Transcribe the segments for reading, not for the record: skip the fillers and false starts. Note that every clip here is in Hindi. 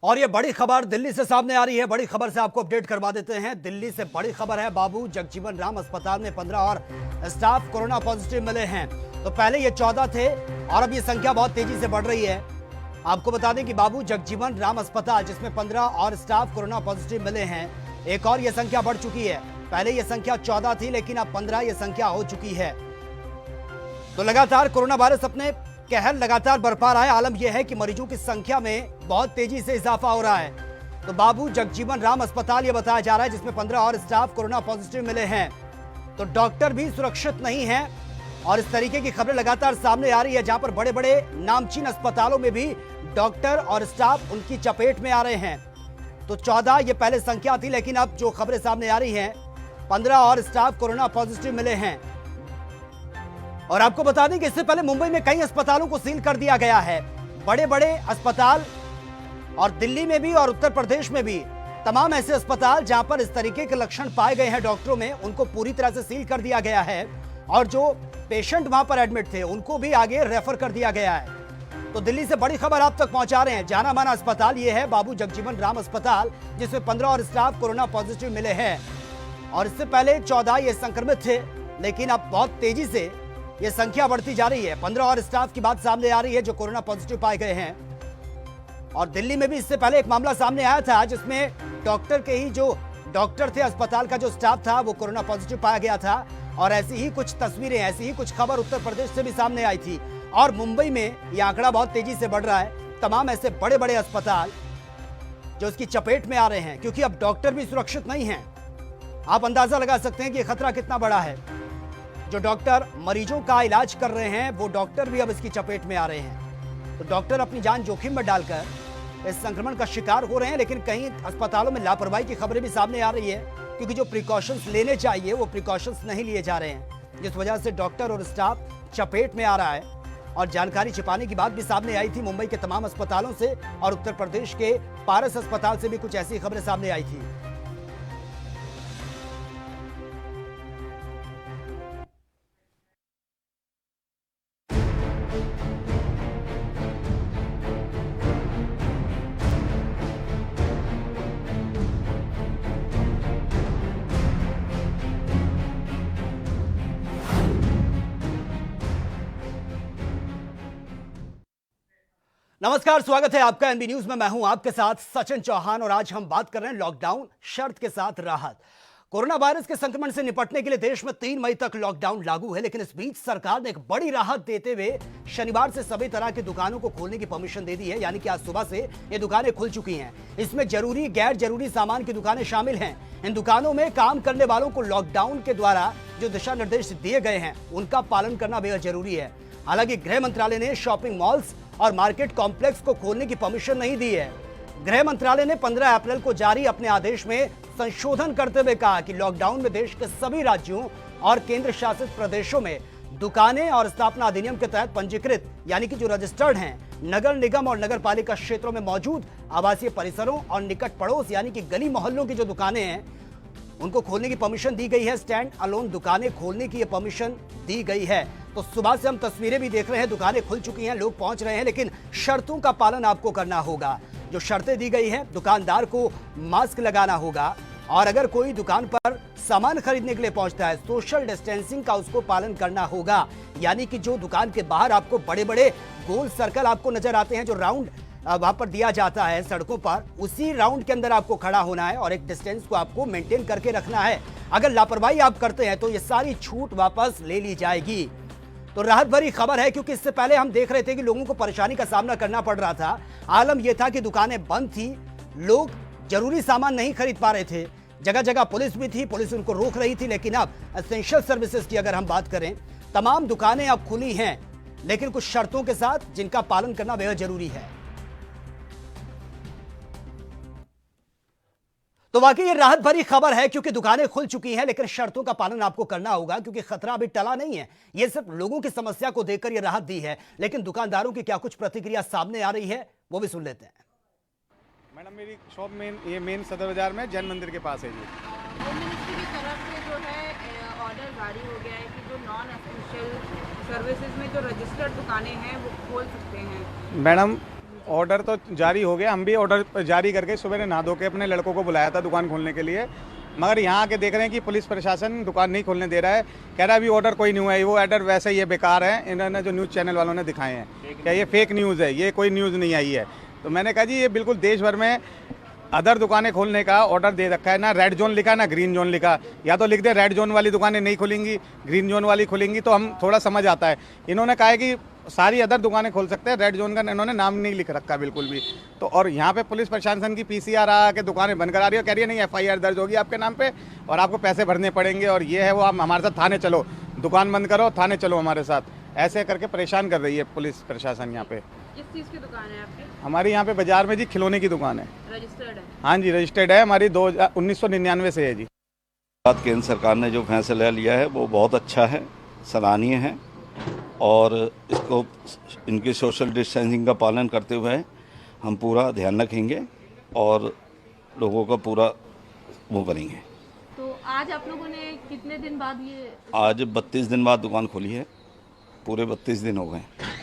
और ये बड़ी खबर दिल्ली से सामने आ रही है। बड़ी खबर से आपको अपडेट करवा देते हैं। दिल्ली से बड़ी खबर है, बाबू जगजीवन राम अस्पताल में 15 और स्टाफ कोरोना पॉजिटिव मिले हैं। तो पहले ये 14 थे और अब ये संख्या बहुत तेजी से बढ़ रही है। आपको बता दें कि बाबू जगजीवन राम अस्पताल जिसमें 15 और स्टाफ कोरोना पॉजिटिव मिले हैं, एक और ये संख्या बढ़ चुकी है। पहले ये संख्या 14 थी लेकिन अब 15 ये संख्या हो चुकी है। तो लगातार कोरोना वायरस अपने कहर लगातार बरपा रहा है। आलम यह है कि मरीजों की संख्या में बहुत तेजी से इजाफा हो रहा है। तो बाबू जगजीवन राम अस्पताल यह बताया जा रहा है जिसमें 15 और स्टाफ कोरोना पॉजिटिव मिले हैं। तो डॉक्टर भी सुरक्षित नहीं है और इस तरीके की खबरें लगातार सामने आ रही है, जहां पर बड़े बड़े नामचीन अस्पतालों में भी डॉक्टर और स्टाफ उनकी चपेट में आ रहे हैं। तो 14 ये पहले संख्या थी लेकिन अब जो खबरें सामने आ रही हैं 15 और स्टाफ कोरोना पॉजिटिव मिले हैं। और आपको बता दें कि इससे पहले मुंबई में कई अस्पतालों को सील कर दिया गया है। बड़े बड़े अस्पताल और दिल्ली में भी और उत्तर प्रदेश में भी तमाम ऐसे अस्पताल जहां पर इस तरीके के लक्षण पाए गए हैं डॉक्टरों में, उनको पूरी तरह से सील कर दिया गया है और जो पेशेंट वहां पर एडमिट थे उनको भी आगे रेफर कर दिया गया है। तो दिल्ली से बड़ी खबर आप तक पहुंचा रहे हैं। जाना माना अस्पताल यह है बाबू जगजीवन राम अस्पताल, जिसमें 15 और स्टाफ कोरोना पॉजिटिव मिले हैं। और इससे पहले 14 ये संक्रमित थे लेकिन अब बहुत तेजी से ये संख्या बढ़ती जा रही है। 15 और स्टाफ की बात सामने आ रही है जो कोरोना पॉजिटिव पाए गए हैं। और दिल्ली में भी इससे पहले एक मामला सामने आया था जिसमें डॉक्टर के ही जो डॉक्टर थे, अस्पताल का जो स्टाफ था वो कोरोना पॉजिटिव पाया गया था। और ऐसी ही कुछ तस्वीरें, ऐसी ही कुछ खबर उत्तर प्रदेश से भी सामने आई थी। और मुंबई में यह आंकड़ा बहुत तेजी से बढ़ रहा है। तमाम ऐसे बड़े बड़े अस्पताल जो इसकी चपेट में आ रहे हैं क्योंकि अब डॉक्टर भी सुरक्षित नहीं है। आप अंदाजा लगा सकते हैं कि खतरा कितना बड़ा है। जो डॉक्टर मरीजों का इलाज कर रहे हैं वो डॉक्टर भी अब इसकी चपेट में आ रहे हैं। तो डॉक्टर अपनी जान जोखिम में डालकर इस संक्रमण का शिकार हो रहे हैं। लेकिन कई अस्पतालों में लापरवाही की खबरें भी सामने आ रही है क्योंकि जो प्रिकॉशंस लेने चाहिए वो प्रिकॉशंस नहीं लिए जा रहे हैं, जिस वजह से डॉक्टर और स्टाफ चपेट में आ रहा है। और जानकारी छिपाने की बात भी सामने आई थी मुंबई के तमाम अस्पतालों से और उत्तर प्रदेश के पारस अस्पताल से भी कुछ ऐसी खबरें सामने आई थी। नमस्कार, स्वागत है आपका एनबी न्यूज में। मैं हूं आपके साथ सचिन चौहान और आज हम बात कर रहे हैं लॉकडाउन शर्त के साथ राहत। कोरोना वायरस के संक्रमण से निपटने के लिए देश में 3 मई तक लॉकडाउन लागू है, लेकिन इस बीच सरकार ने एक बड़ी राहत देते हुए शनिवार से सभी तरह की दुकानों को खोलने की परमिशन दे दी है। यानी कि आज सुबह से ये दुकानें खुल चुकी हैं। इसमें जरूरी गैर जरूरी सामान की दुकानें शामिल हैं। इन दुकानों में काम करने वालों को लॉकडाउन के द्वारा जो दिशा निर्देश दिए गए हैं उनका पालन करना बेहद जरूरी है। हालांकि गृह मंत्रालय ने शॉपिंग मॉल्स और मार्केट कॉम्प्लेक्स को खोलने की परमिशन नहीं दी है। गृह मंत्रालय ने 15 अप्रैल को जारी अपने आदेश में संशोधन करते हुए कहा कि लॉकडाउन में देश के सभी राज्यों और केंद्र शासित प्रदेशों में दुकानें और स्थापना अधिनियम के तहत पंजीकृत यानी कि जो रजिस्टर्ड हैं नगर निगम और नगर पालिका क्षेत्रों में मौजूद आवासीय परिसरों और निकट पड़ोस यानी कि गली मोहल्लों की जो दुकानें हैं उनको खोलने की परमिशन दी गई है। स्टैंड अलोन दुकानें खोलने की ये परमिशन दी गई है। तो सुबह से हम तस्वीरें भी देख रहे हैं, दुकानें खुल चुकी हैं, लोग पहुंच रहे हैं, लेकिन शर्तों का पालन आपको करना होगा। जो शर्तें दी गई हैं, दुकानदार को मास्क लगाना होगा और अगर कोई दुकान पर सामान खरीदने के लिए पहुंचता है सोशल डिस्टेंसिंग का उसको पालन करना होगा। यानी कि जो दुकान के बाहर आपको बड़े बड़े गोल सर्कल आपको नजर आते हैं, जो राउंड वहां पर दिया जाता है सड़कों पर, उसी राउंड के अंदर आपको खड़ा होना है और एक डिस्टेंस को आपको मेंटेन करके रखना है। अगर लापरवाही आप करते हैं तो ये सारी छूट वापस ले ली जाएगी। तो राहत भरी खबर है क्योंकि इससे पहले हम देख रहे थे कि लोगों को परेशानी का सामना करना पड़ रहा था। आलम यह था कि दुकानें बंद थी, लोग जरूरी सामान नहीं खरीद पा रहे थे, जगह जगह पुलिस भी थी, पुलिस उनको रोक रही थी। लेकिन अब एसेंशियल सर्विसेज की अगर हम बात करें, तमाम दुकानें अब खुली हैं लेकिन कुछ शर्तों के साथ जिनका पालन करना बेहद जरूरी है। तो वाकई ये राहत भरी खबर है क्योंकि दुकानें खुल चुकी हैं लेकिन शर्तों का पालन आपको करना होगा क्योंकि खतरा अभी टला नहीं है। ये सिर्फ लोगों की समस्या को देखकर ये राहत दी है, लेकिन दुकानदारों की क्या कुछ प्रतिक्रिया सामने आ रही है वो भी सुन लेते हैं। मैडम, मेरी शॉप मेन सदर बाजार में जैन मंदिर के पास है जी। होम मिनिस्ट्री की तरफ से जो है ऑर्डर जारी हो गया है कि जो नॉन एसेंशियल सर्विसेज में जो रजिस्टर्ड दुकानें हैं वो खोल सकते हैं। मैडम, ऑर्डर तो जारी हो गया, हम भी ऑर्डर जारी करके सुबह नहा धो के अपने लड़कों को बुलाया था दुकान खोलने के लिए, मगर यहाँ आके देख रहे हैं कि पुलिस प्रशासन दुकान नहीं खोलने दे रहा है। कह रहा है अभी ऑर्डर कोई नहीं हुआ है, वो ऑर्डर वैसे ही बेकार है, इन्होंने जो न्यूज़ चैनल वालों ने दिखाए हैं क्या ये फेक न्यूज़ है, ये कोई न्यूज़ नहीं आई है। तो मैंने कहा जी ये बिल्कुल देश भर में अदर दुकानें खोलने का ऑर्डर दे रखा है, ना रेड जोन लिखा ना ग्रीन जोन लिखा। या तो लिख दे रेड जोन वाली दुकानें नहीं खुलेंगी, ग्रीन जोन वाली खुलेंगी, तो हम थोड़ा समझ आता है। इन्होंने कहा है कि सारी अदर दुकानें खोल सकते हैं, रेड जोन का इन्होंने नाम नहीं लिख रखा बिल्कुल भी। तो और यहाँ पे पुलिस प्रशासन की पीसीआर आके दुकानें बंद करा रही है, कह रही है नहीं एफआईआर दर्ज होगी आपके नाम पे और आपको पैसे भरने पड़ेंगे, और ये है वो आप हमारे साथ थाने चलो, दुकान बंद करो, थाने चलो हमारे साथ, ऐसे करके परेशान कर रही है पुलिस प्रशासन यहाँ पे। किस चीज़ की दुकान है आपकी? हमारी यहाँ पे बाजार में जी खिलौने की दुकान है। रजिस्टर्ड है? हाँ जी रजिस्टर्ड है, हमारी 1999 से है जी। केंद्र सरकार ने जो फैसला लिया है वो बहुत अच्छा है, सराहनीय है, और इसको इनकी सोशल डिस्टेंसिंग का पालन करते हुए हम पूरा ध्यान रखेंगे और लोगों का पूरा वो करेंगे। तो आज आप लोगों ने कितने दिन बाद ये? आज 32 दिन बाद दुकान खोली है, पूरे 32 दिन हो गए।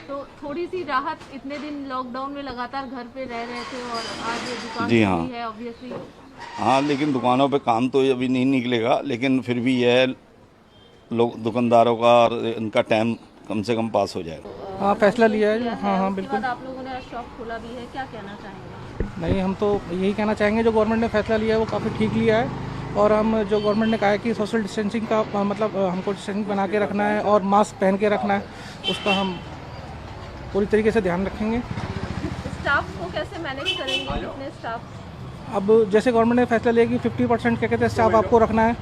तो थोड़ी सी राहत, इतने दिन लॉकडाउन में लगातार घर पे रह रहे थे और आज ये दुकान जी हाँ। खुली है ऑब्वियसली। हाँ, लेकिन दुकानों पे काम तो अभी नहीं निकलेगा, लेकिन फिर भी यह लोग दुकानदारों का और इनका टाइम कम से कम पास हो जाएगा। हाँ, फैसला लिया है। हाँ उसके बिल्कुल। बाद आप लोगों ने आज शॉप खोला भी है, क्या कहना चाहेंगे? नहीं, हम तो यही कहना चाहेंगे जो गवर्नमेंट ने फैसला लिया है वो काफ़ी ठीक लिया है, और हम जो गवर्नमेंट ने कहा है कि सोशल डिस्टेंसिंग का मतलब हमको डिस्टेंसिंग बना के रखना है और मास्क पहन के रखना है, उसका हम पूरी तरीके से ध्यान रखेंगे। स्टाफ को कैसे मैनेज करेंगे, कितने स्टाफ? अब जैसे गवर्नमेंट ने फैसला लिया कि 50% क्या कहते हैं स्टाफ आपको रखना है,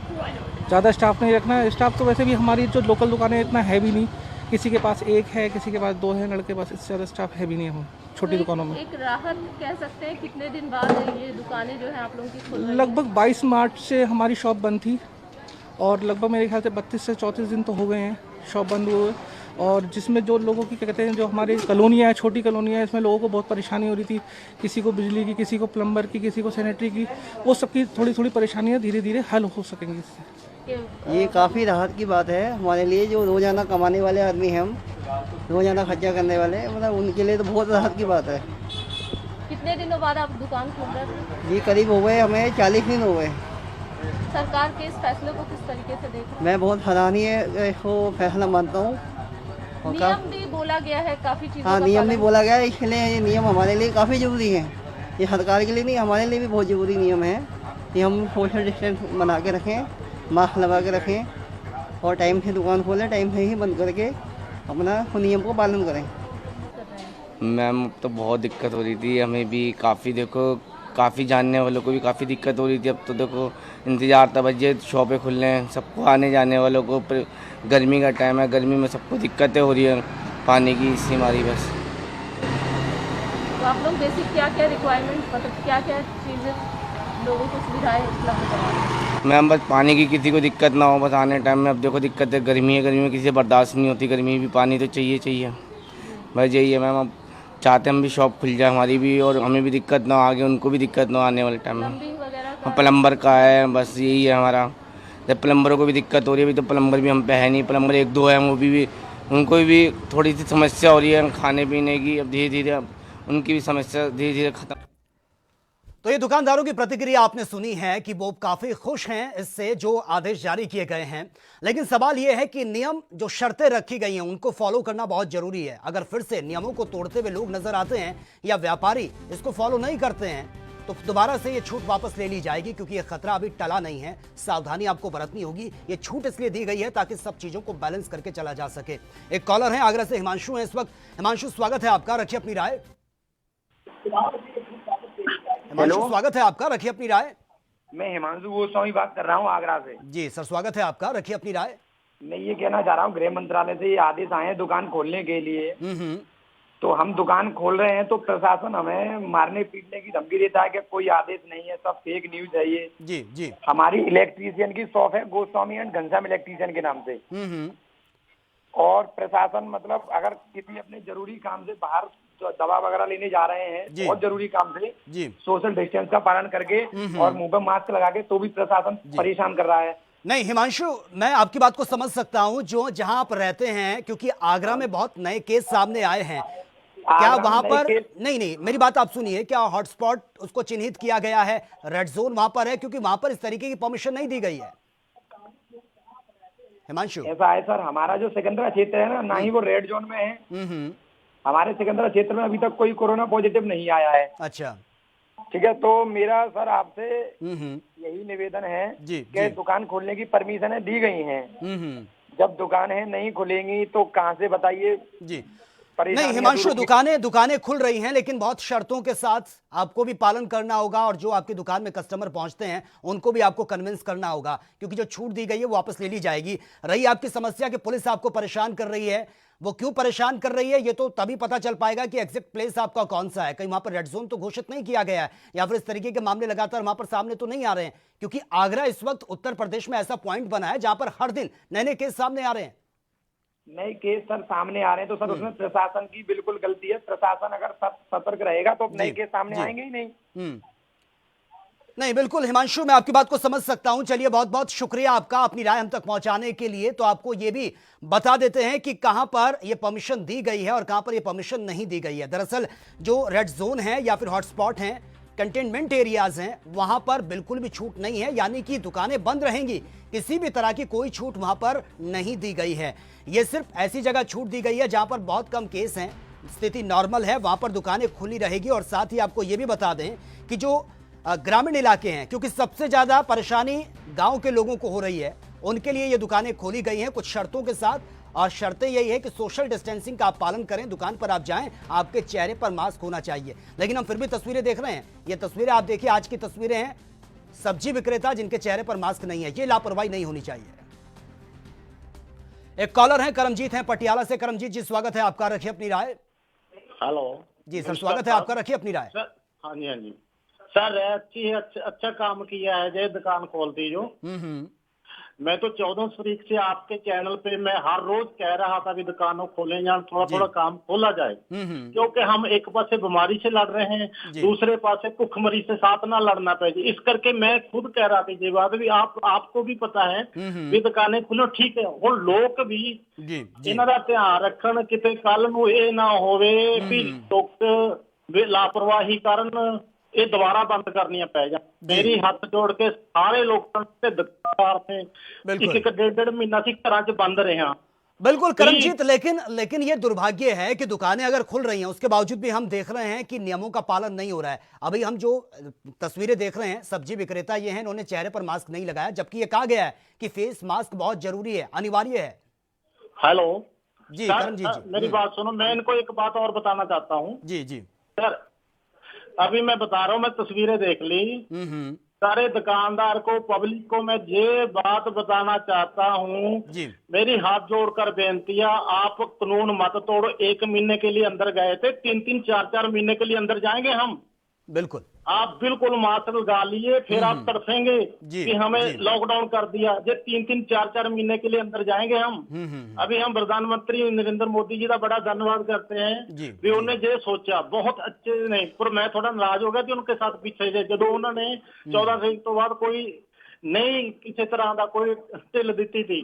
ज़्यादा स्टाफ नहीं रखना है। स्टाफ तो वैसे भी हमारी जो लोकल दुकानें इतना है भी नहीं, किसी के पास 1 है, किसी के पास 2 है, लड़के के पास, इससे ज़्यादा स्टाफ है भी नहीं हम छोटी दुकानों में। एक राहत कह सकते हैं, कितने दिन बाद ये दुकानें जो है आप लोगों की खुल रही हैं? लगभग 22 मार्च से हमारी शॉप बंद थी, और लगभग मेरे ख्याल से 32 से 34 दिन तो हो गए हैं शॉप बंद हुए। और जिसमें जो लोगों की क्या कहते हैं, जो हमारी कॉलोनियाँ हैं, छोटी कॉलोनियाँ हैं, इसमें लोगों को बहुत परेशानी हो रही थी, किसी को बिजली की, किसी को प्लम्बर की, किसी को सैनिटरी की, वो सबकी थोड़ी थोड़ी परेशानियाँ धीरे धीरे हल हो सकेंगी इससे। ये काफ़ी राहत की बात है हमारे लिए, जो रोज़ाना कमाने वाले आदमी हैं, हम रोज़ाना खर्चा करने वाले, मतलब उनके लिए तो बहुत राहत की बात है। कितने दिनों बाद आप दुकान खोल रहे थे? ये करीब हो गए, हमें 40 दिन हो गए। सरकार के इस फैसले को किस तरीके से देख रहे हैं? मैं बहुत सराहनीय इसको फैसला मानता हूँ। और नियम भी बोला गया है, काफी चीजों हाँ, का नियम पालन- भी बोला गया है, इसलिए ये नियम हमारे लिए काफ़ी ज़रूरी है। ये सरकार के लिए नहीं, हमारे लिए भी बहुत ज़रूरी नियम है कि हम सोशल डिस्टेंस बना के रखें, मास्क लगा के रखें, और टाइम से दुकान खोलें, टाइम से ही बंद करके अपना नियम को पालन करें। मैम तो बहुत दिक्कत हो रही थी हमें भी, काफ़ी देखो काफ़ी जानने वालों को भी काफ़ी दिक्कत हो रही थी। अब तो देखो इंतज़ार था बजे शॉपें खुलने हैं, सबको आने जाने वालों को, गर्मी का टाइम है, गर्मी में सबको दिक्कतें हो रही है पानी की, इससे हमारी बस। तो आप लोग बेसिक क्या क्या रिक्वायरमेंट, मतलब क्या क्या चीज़ें लोगों को सुविधाएं उपलब्ध करा रहे हैं? मैम बस पानी की किसी को दिक्कत ना हो, बस आने टाइम में। अब देखो दिक्कत है, गर्मी है, गर्मी में किसी से बर्दाश्त नहीं होती, गर्मी भी पानी तो चाहिए बस यही है मैम। अब चाहते हम भी शॉप खुल जाए हमारी भी, और हमें भी दिक्कत ना हो, आगे उनको भी दिक्कत ना हो आने वाले टाइम में। प्लम्बिंग वगैरह का? प्लम्बर का है, बस यही है हमारा। जब प्लम्बरों को भी दिक्कत हो रही है, अभी तो प्लम्बर भी हम पे है नहीं, प्लम्बर 1-2 हैं, वो भी उनको भी थोड़ी सी समस्या हो रही है खाने पीने की। अब धीरे धीरे अब उनकी भी समस्या धीरे धीरे खत्म। तो ये दुकानदारों की प्रतिक्रिया आपने सुनी है कि वो काफी खुश हैं इससे जो आदेश जारी किए गए हैं, लेकिन सवाल ये है कि नियम, जो शर्तें रखी गई हैं, उनको फॉलो करना बहुत जरूरी है। अगर फिर से नियमों को तोड़ते हुए लोग नजर आते हैं या व्यापारी इसको फॉलो नहीं करते हैं, तो दोबारा से ये छूट वापस ले ली जाएगी, क्योंकि ये खतरा अभी टला नहीं है। सावधानी आपको बरतनी होगी। ये छूट इसलिए दी गई है ताकि सब चीजों को बैलेंस करके चला जा सके। एक कॉलर है आगरा से, हिमांशु है इस वक्त। हिमांशु, स्वागत है आपका, रखिए अपनी राय। हिमांशु, स्वागत है आपका, रखिए अपनी राय। मैं हिमांशु गोस्वामी बात कर रहा हूँ आगरा से। जी सर, स्वागत है आपका, रखिए अपनी राय। मैं ये कहना चाह रहा हूँ, गृह मंत्रालय से ये आदेश आए हैं दुकान खोलने के लिए, तो हम दुकान खोल रहे हैं तो प्रशासन हमें मारने पीटने की धमकी देता है कि कोई आदेश नहीं है, सब फेक न्यूज है ये। जी। हमारी इलेक्ट्रीशियन की शॉप है, गोस्वामी एंड घनश्याम इलेक्ट्रीशियन के नाम से। और प्रशासन मतलब अगर किसी अपने जरूरी काम से बाहर दवा वगैरह लेने जा रहे हैं, बहुत जरूरी काम से, सोशल डिस्टेंस का पालन करके और मुंह पे मास्क लगा के, तो भी प्रशासन परेशान कर रहा है। नहीं हिमांशु, मैं आपकी बात को समझ सकता हूं, जो जहां आप रहते हैं, क्योंकि आगरा में बहुत नए केस सामने आए हैं, क्या आगरा में वहां नए पर केस नहीं, मेरी बात आप सुनिए, क्या हॉटस्पॉट उसको चिन्हित किया गया है, रेड जोन वहां पर है? क्योंकि वहां पर इस तरीके की परमिशन नहीं दी गई है। हिमांशु, ऐसा है सर, हमारा जो सिकंदरा क्षेत्र है ना ही वो रेड जोन में है। हमारे सिकंदरा क्षेत्र में अभी तक कोई कोरोना पॉजिटिव नहीं आया है। अच्छा, ठीक है, तो मेरा सर आपसे यही निवेदन है कि दुकान खोलने की परमिशनें दी गई हैं। जब दुकानें नहीं खुलेंगी तो कहाँ से बताइए जी। नहीं हिमांशु, दुकानें खुल रही हैं, लेकिन बहुत शर्तों के साथ आपको भी पालन करना होगा, और जो आपकी दुकान में कस्टमर पहुंचते हैं उनको भी आपको कन्विंस करना होगा, क्योंकि जो छूट दी गई है वो वापस ले ली जाएगी। रही आपकी समस्या कि पुलिस आपको परेशान कर रही है, वो क्यों परेशान कर रही है ये तो तभी पता चल पाएगा कि एग्जैक्ट प्लेस आपका कौन सा है। कहीं वहां पर रेड जोन तो घोषित नहीं किया गया है, या फिर इस तरीके के मामले लगातार वहां पर सामने तो नहीं आ रहे हैं, क्योंकि आगरा इस वक्त उत्तर प्रदेश में ऐसा पॉइंट बना है जहां पर हर दिन नए केस सामने आ रहे हैं। नए केस सर सामने आ रहे हैं तो सर उसमें प्रशासन की बिल्कुल गलती है। प्रशासन अगर सतर्क रहेगा तो नए केस सामने आएंगे ही नहीं। नहीं बिल्कुल हिमांशु, मैं आपकी बात को समझ सकता हूं। चलिए, बहुत बहुत शुक्रिया आपका अपनी राय हम तक पहुंचाने के लिए। तो आपको ये भी बता देते हैं कि कहां पर यह परमिशन दी गई है और कहां पर यह परमिशन नहीं दी गई है। दरअसल जो रेड जोन है या फिर हॉटस्पॉट हैं, कंटेनमेंट एरियाज हैं, वहां पर बिल्कुल भी छूट नहीं है, यानी कि दुकानें बंद रहेंगी, किसी भी तरह की कोई छूट वहां पर नहीं दी गई है। यह सिर्फ ऐसी जगह छूट दी गई है जहां पर बहुत कम केस हैं, स्थिति नॉर्मल है, वहां पर दुकानें खुली रहेगी। और साथ ही आपको यह भी बता दें कि जो ग्रामीण इलाके हैं, क्योंकि सबसे ज्यादा परेशानी गांव के लोगों को हो रही है, उनके लिए ये दुकानें खोली गई हैं कुछ शर्तों के साथ। और शर्तें यही है कि सोशल डिस्टेंसिंग का आप पालन करें, दुकान पर आप जाएं, आपके चेहरे पर मास्क होना चाहिए। लेकिन हम फिर भी तस्वीरें देख रहे हैं, ये तस्वीरें आप देखिए, आज की तस्वीरें हैं, सब्जी विक्रेता जिनके चेहरे पर मास्क नहीं है। ये लापरवाही नहीं होनी चाहिए। एक कॉलर है, करमजीत हैं पटियाला से। करमजीत जी, स्वागत है आपका, रखिए अपनी राय। हेलो जी सर, स्वागत है आपका, रखिए अपनी राय। हाँ जी सर, अच्छा काम किया है जो दुकान खोल दी जो। मैं तो 14 तारीख से आपके चैनल पे मैं हर रोज कह रहा था कि दुकानों खोले जाए, थोड़ा काम खोला जाए, क्योंकि हम एक पासे बीमारी से लड़ रहे हैं, दूसरे पासे भुखमरी से साथ ना लड़ना पड़े। इस करके मैं खुद कह रहा था ये बात भी आपको भी पता है भी दुकानें खुलो, ठीक है, और लोग भी इन्हां दा ध्यान रखन, किते कल नूं ये ना होवे भी लोग लापरवाही कारण ये दोबारा बंद करनी पै जा। मेरी हाथ जोड़ के सारे लोगों से दुकानदार ने एक डेढ़ महीना से घर च बंद रहे। बिल्कुल करमजीत, लेकिन ये दुर्भाग्य है कि दुकानें अगर खुल रही हैं उसके बावजूद भी हम देख रहे हैं कि नियमों का पालन नहीं हो रहा है। अभी हम जो तस्वीरें देख रहे हैं, सब्जी विक्रेता ये हैं, इन्होंने चेहरे पर मास्क नहीं लगाया, जबकि ये कहा गया है कि फेस मास्क बहुत जरूरी है, अनिवार्य है। हेलो जी करमजीत जी, मेरी बात सुनो, मैं इनको एक बात और बताना चाहता हूँ। जी सर, अभी मैं बता रहा हूँ, मैं तस्वीरें देख ली, सारे दुकानदार को, पब्लिक को मैं ये बात बताना चाहता हूँ, मेरी हाथ जोड़कर बेनती है, आप कानून मत तोड़ो। 1 महीने के लिए अंदर गए थे, 3-3, 4-4 महीने के लिए अंदर जाएंगे हम। बिल्कुल, आप बिल्कुल मास्क लगा लिए, फिर आप तड़फेंगे कि हमें लॉकडाउन कर दिया। ये 3-3, 4-4 महीने के लिए अंदर जाएंगे हम। अभी हम प्रधानमंत्री नरेंद्र मोदी जी का बड़ा धन्यवाद करते हैं भी उन्होंने ये सोचा, बहुत अच्छे नहीं, पर मैं थोड़ा नाराज हो गया कि उनके साथ पीछे से जो उन्होंने 14 तारीख तो बाद कोई नहीं किसी तरह का कोई ढिल दी थी,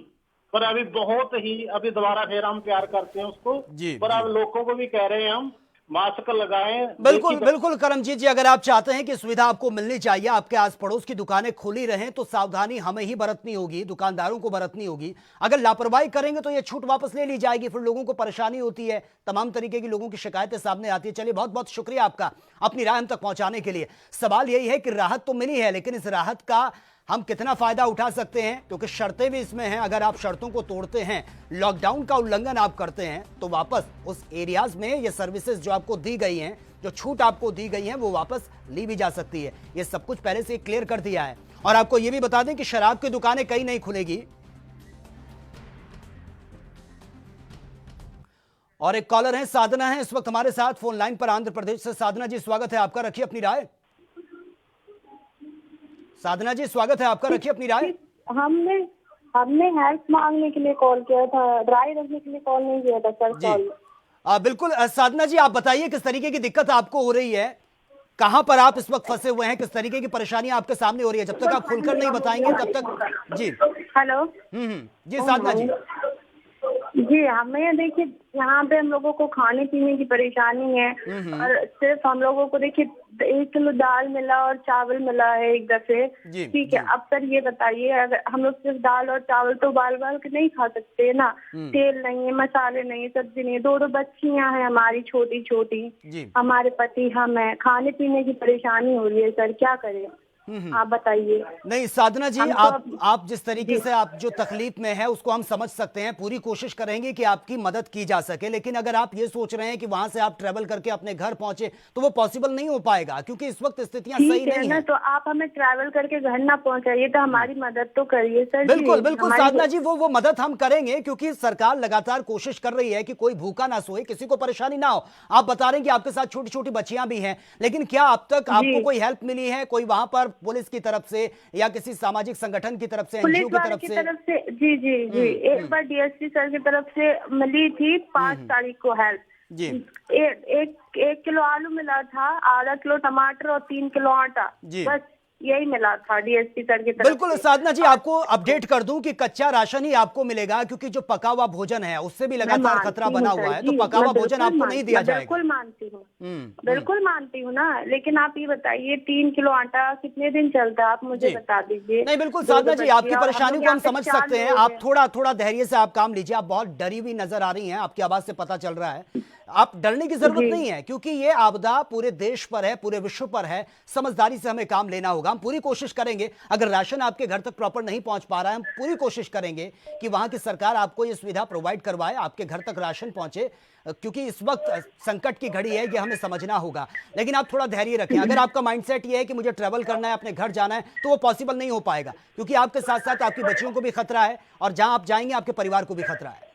पर अभी बहुत ही अभी दोबारा फिर हम प्यार करते हैं उसको। पर अब लोगों को भी कह रहे हैं हम मास्क लगाएं। बिल्कुल करमजीत जी, अगर आप चाहते हैं कि सुविधा आपको मिलनी चाहिए, आपके आस पड़ोस की दुकानें खुली रहें, तो सावधानी हमें ही बरतनी होगी, दुकानदारों को बरतनी होगी। अगर लापरवाही करेंगे तो ये छूट वापस ले ली जाएगी, फिर लोगों को परेशानी होती है, तमाम तरीके की लोगों की शिकायतें सामने आती है। चलिए, बहुत बहुत शुक्रिया आपका अपनी राय हम तक पहुंचाने के लिए। सवाल यही है कि राहत तो मिली है, लेकिन इस राहत का हम कितना फायदा उठा सकते हैं, क्योंकि शर्तें भी इसमें हैं। अगर आप शर्तों को तोड़ते हैं, लॉकडाउन का उल्लंघन आप करते हैं, तो वापस उस एरियाज में ये सर्विसेज जो आपको दी गई हैं, जो छूट आपको दी गई हैं, वो वापस ली भी जा सकती है। ये सब कुछ पहले से क्लियर कर दिया है। और आपको ये भी बता दें कि शराब की दुकानें कहीं नहीं खुलेगी। और एक कॉलर है, साधना है इस वक्त हमारे साथ फोन लाइन पर, आंध्र प्रदेश से। साधना जी, स्वागत है आपका, रखिए अपनी राय। साधना जी, स्वागत है आपका, रखिए अपनी राय। हमने हेल्प मांगने के लिए कॉल किया था, राय रखने के लिए कॉल नहीं किया था सर। कॉल बिल्कुल साधना जी, आप बताइए किस तरीके की दिक्कत आपको हो रही है, कहां पर आप इस वक्त फंसे हुए हैं, किस तरीके की परेशानियां आपके सामने हो रही है। जब तक आप खुलकर नहीं बताएंगे तब तक। जी हेलो। जी साधना जी, जी हमें देखिए यहाँ पे हम लोगों को खाने पीने की परेशानी है और सिर्फ हम लोगों को देखिए 1 किलो दाल मिला और चावल मिला है एक दफे। जी, ठीक है, अब सर ये बताइए, अगर हम लोग सिर्फ दाल और चावल तो बाल बाल के नहीं खा सकते है ना, तेल नहीं है, मसाले नहीं है, सब्जी नहीं है, 2 बच्चियां हैं हमारी छोटी छोटी, हमारे पति हम हैं, खाने पीने की परेशानी हो रही है सर, क्या करें आप बताइए। नहीं साधना जी, आप जिस तरीके से आप जो तकलीफ में है उसको हम समझ सकते हैं, पूरी कोशिश करेंगे कि आपकी मदद की जा सके, लेकिन अगर आप ये सोच रहे हैं कि वहां से आप ट्रेवल करके अपने घर पहुंचे तो वो पॉसिबल नहीं हो पाएगा, क्योंकि इस वक्त स्थितियां सही नहीं है। तो आप हमें ट्रैवल करके घर ना पहुंचाइए, तो हमारी मदद तो करिए सर। बिल्कुल बिल्कुल साधना जी, वो मदद हम करेंगे, क्योंकि सरकार लगातार कोशिश कर रही है कि कोई भूखा ना सोए, किसी को परेशानी ना हो। आप बता रहे हैं कि आपके साथ छोटी छोटी बच्चियां भी हैं, लेकिन क्या अब तक आपको कोई हेल्प मिली है, कोई वहां पर पुलिस की तरफ से या किसी सामाजिक संगठन की तरफ से, एनजीओ की तरफ से? जी जी जी, एक बार डीएसपी सर की तरफ से मिली थी 5 तारीख को हेल्प जी। एक किलो आलू मिला था, आधा किलो टमाटर और 3 किलो आटा, बस यही मिला था डीएसपी सर की तरफ। बिल्कुल साधना जी, आपको अपडेट कर दूं कि कच्चा राशन ही आपको मिलेगा, क्योंकि जो पका हुआ भोजन है उससे भी लगातार खतरा बना हुआ है, तो पका हुआ भोजन आपको नहीं दिया जाएगा। बिल्कुल मानती हूँ, बिल्कुल मानती हूँ ना, लेकिन आप ये बताइए 3 किलो आटा कितने दिन चलता है, आप मुझे बता दीजिए। नहीं बिल्कुल साधना जी, आपकी परेशानी को हम समझ सकते हैं, आप थोड़ा धैर्य से आप काम लीजिए। आप बहुत डरी हुई नजर आ रही हैं, आपकी आवाज से पता चल रहा है। आप डरने की जरूरत नहीं है, क्योंकि ये आपदा पूरे देश पर है, पूरे विश्व पर है। समझदारी से हमें काम लेना होगा। हम पूरी कोशिश करेंगे, अगर राशन आपके घर तक प्रॉपर नहीं पहुंच पा रहा है, हम पूरी कोशिश करेंगे कि वहां की सरकार आपको ये सुविधा प्रोवाइड करवाए, आपके घर तक राशन पहुंचे, क्योंकि इस वक्त संकट की घड़ी है, ये हमें समझना होगा। लेकिन आप थोड़ा धैर्य रखें। अगर आपका माइंडसेट ये है कि मुझे ट्रैवल करना है, अपने घर जाना है, तो वो पॉसिबल नहीं हो पाएगा, क्योंकि आपके साथ साथ आपकी बच्चियों को भी खतरा है, और जहां आप जाएंगे आपके परिवार को भी खतरा है।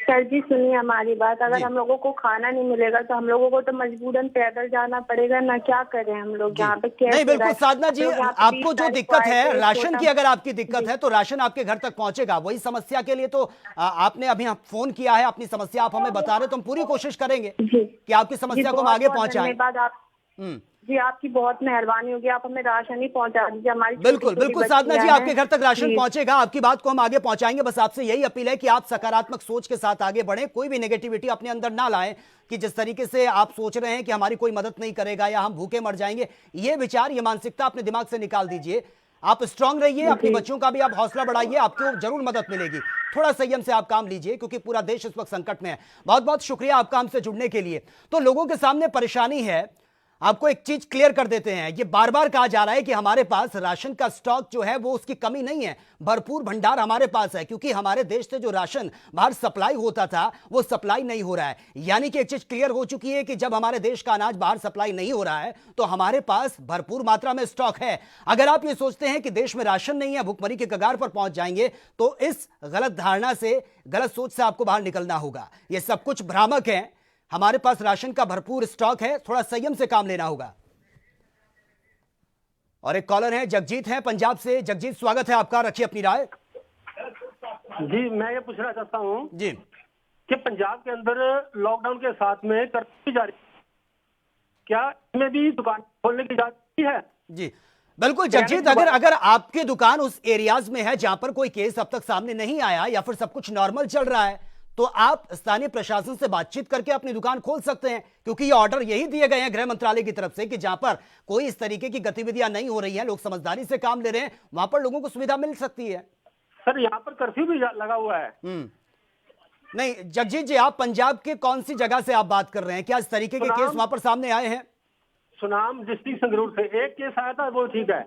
सर जी सुनिए हमारी बात, अगर हम लोगों को खाना नहीं मिलेगा तो हम लोगों को तो मजबूरन पैदल जाना पड़ेगा ना, क्या करें हम लोग यहाँ पे। नहीं बिल्कुल साधना जी, आपको जो दिक्कत है राशन की, अगर आपकी दिक्कत है तो राशन आपके घर तक पहुंचेगा। वही समस्या के लिए तो आपने अभी फोन किया है, अपनी समस्या आप हमें बता रहे, तो हम पूरी कोशिश करेंगे कि आपकी समस्या को हम आगे पहुंचाएं। जी आपकी बहुत मेहरबानी होगी, आप हमें राशन ही पहुंचा दीजिए हमारी। बिल्कुल बिल्कुल साधना जी, आपके घर तक राशन पहुंचेगा, आपकी बात को हम आगे पहुंचाएंगे। बस आपसे यही अपील है कि आप सकारात्मक सोच के साथ आगे बढ़ें, कोई भी नेगेटिविटी अपने अंदर ना लाएं, कि जिस तरीके से आप सोच रहे हैं कि हमारी कोई मदद नहीं करेगा या हम भूखे मर जाएंगे, ये विचार, ये मानसिकता अपने दिमाग से निकाल दीजिए। आप स्ट्रांग रहिए, अपने बच्चों का भी आप हौसला बढ़ाइए, आपको जरूर मदद मिलेगी। थोड़ा संयम से आप काम लीजिए, क्योंकि पूरा देश इस वक्त संकट में है। बहुत बहुत शुक्रिया आपका हमसे जुड़ने के लिए। तो लोगों के सामने परेशानी है, आपको एक चीज क्लियर कर देते हैं। ये बार बार कहा जा रहा है कि हमारे पास राशन का स्टॉक जो है वो उसकी कमी नहीं है, भरपूर भंडार हमारे पास है, क्योंकि हमारे देश से जो राशन बाहर सप्लाई होता था वो सप्लाई नहीं हो रहा है। यानी कि एक चीज क्लियर हो चुकी है कि जब हमारे देश का अनाज बाहर सप्लाई नहीं हो रहा है तो हमारे पास भरपूर मात्रा में स्टॉक है। अगर आप ये सोचते हैं कि देश में राशन नहीं है, भुखमरी के कगार पर पहुंच जाएंगे, तो इस गलत धारणा से, गलत सोच से आपको बाहर निकलना होगा। ये सब कुछ भ्रामक है। हमारे पास राशन का भरपूर स्टॉक है, थोड़ा संयम से काम लेना होगा। और एक कॉलर है, जगजीत है पंजाब से। जगजीत स्वागत है आपका, रखिए अपनी राय। जी मैं ये पूछना चाहता हूँ जी कि पंजाब के अंदर लॉकडाउन के साथ में कर्फ्यू जारी, क्या इसमें भी दुकान खोलने की इजाजत है? जी बिल्कुल जगजीत, अगर आपकी दुकान उस एरियाज में है जहां पर कोई केस अब तक सामने नहीं आया या फिर सब कुछ नॉर्मल चल रहा है, तो आप स्थानीय प्रशासन से बातचीत करके अपनी दुकान खोल सकते हैं, क्योंकि ये ऑर्डर यही दिए गए हैं गृह मंत्रालय की तरफ से कि जहां पर कोई इस तरीके की गतिविधियां नहीं हो रही हैं, लोग समझदारी से काम ले रहे हैं, वहां पर लोगों को सुविधा मिल सकती है। सर यहाँ पर कर्फ्यू भी लगा हुआ है। नहीं जगजीत जी, आप पंजाब के कौन सी जगह से आप बात कर रहे हैं? क्या इस तरीके के केस वहां पर सामने आए हैं? सुनाम डिस्ट्रिक्ट संगरूर से एक केस आया था, वो ठीक है।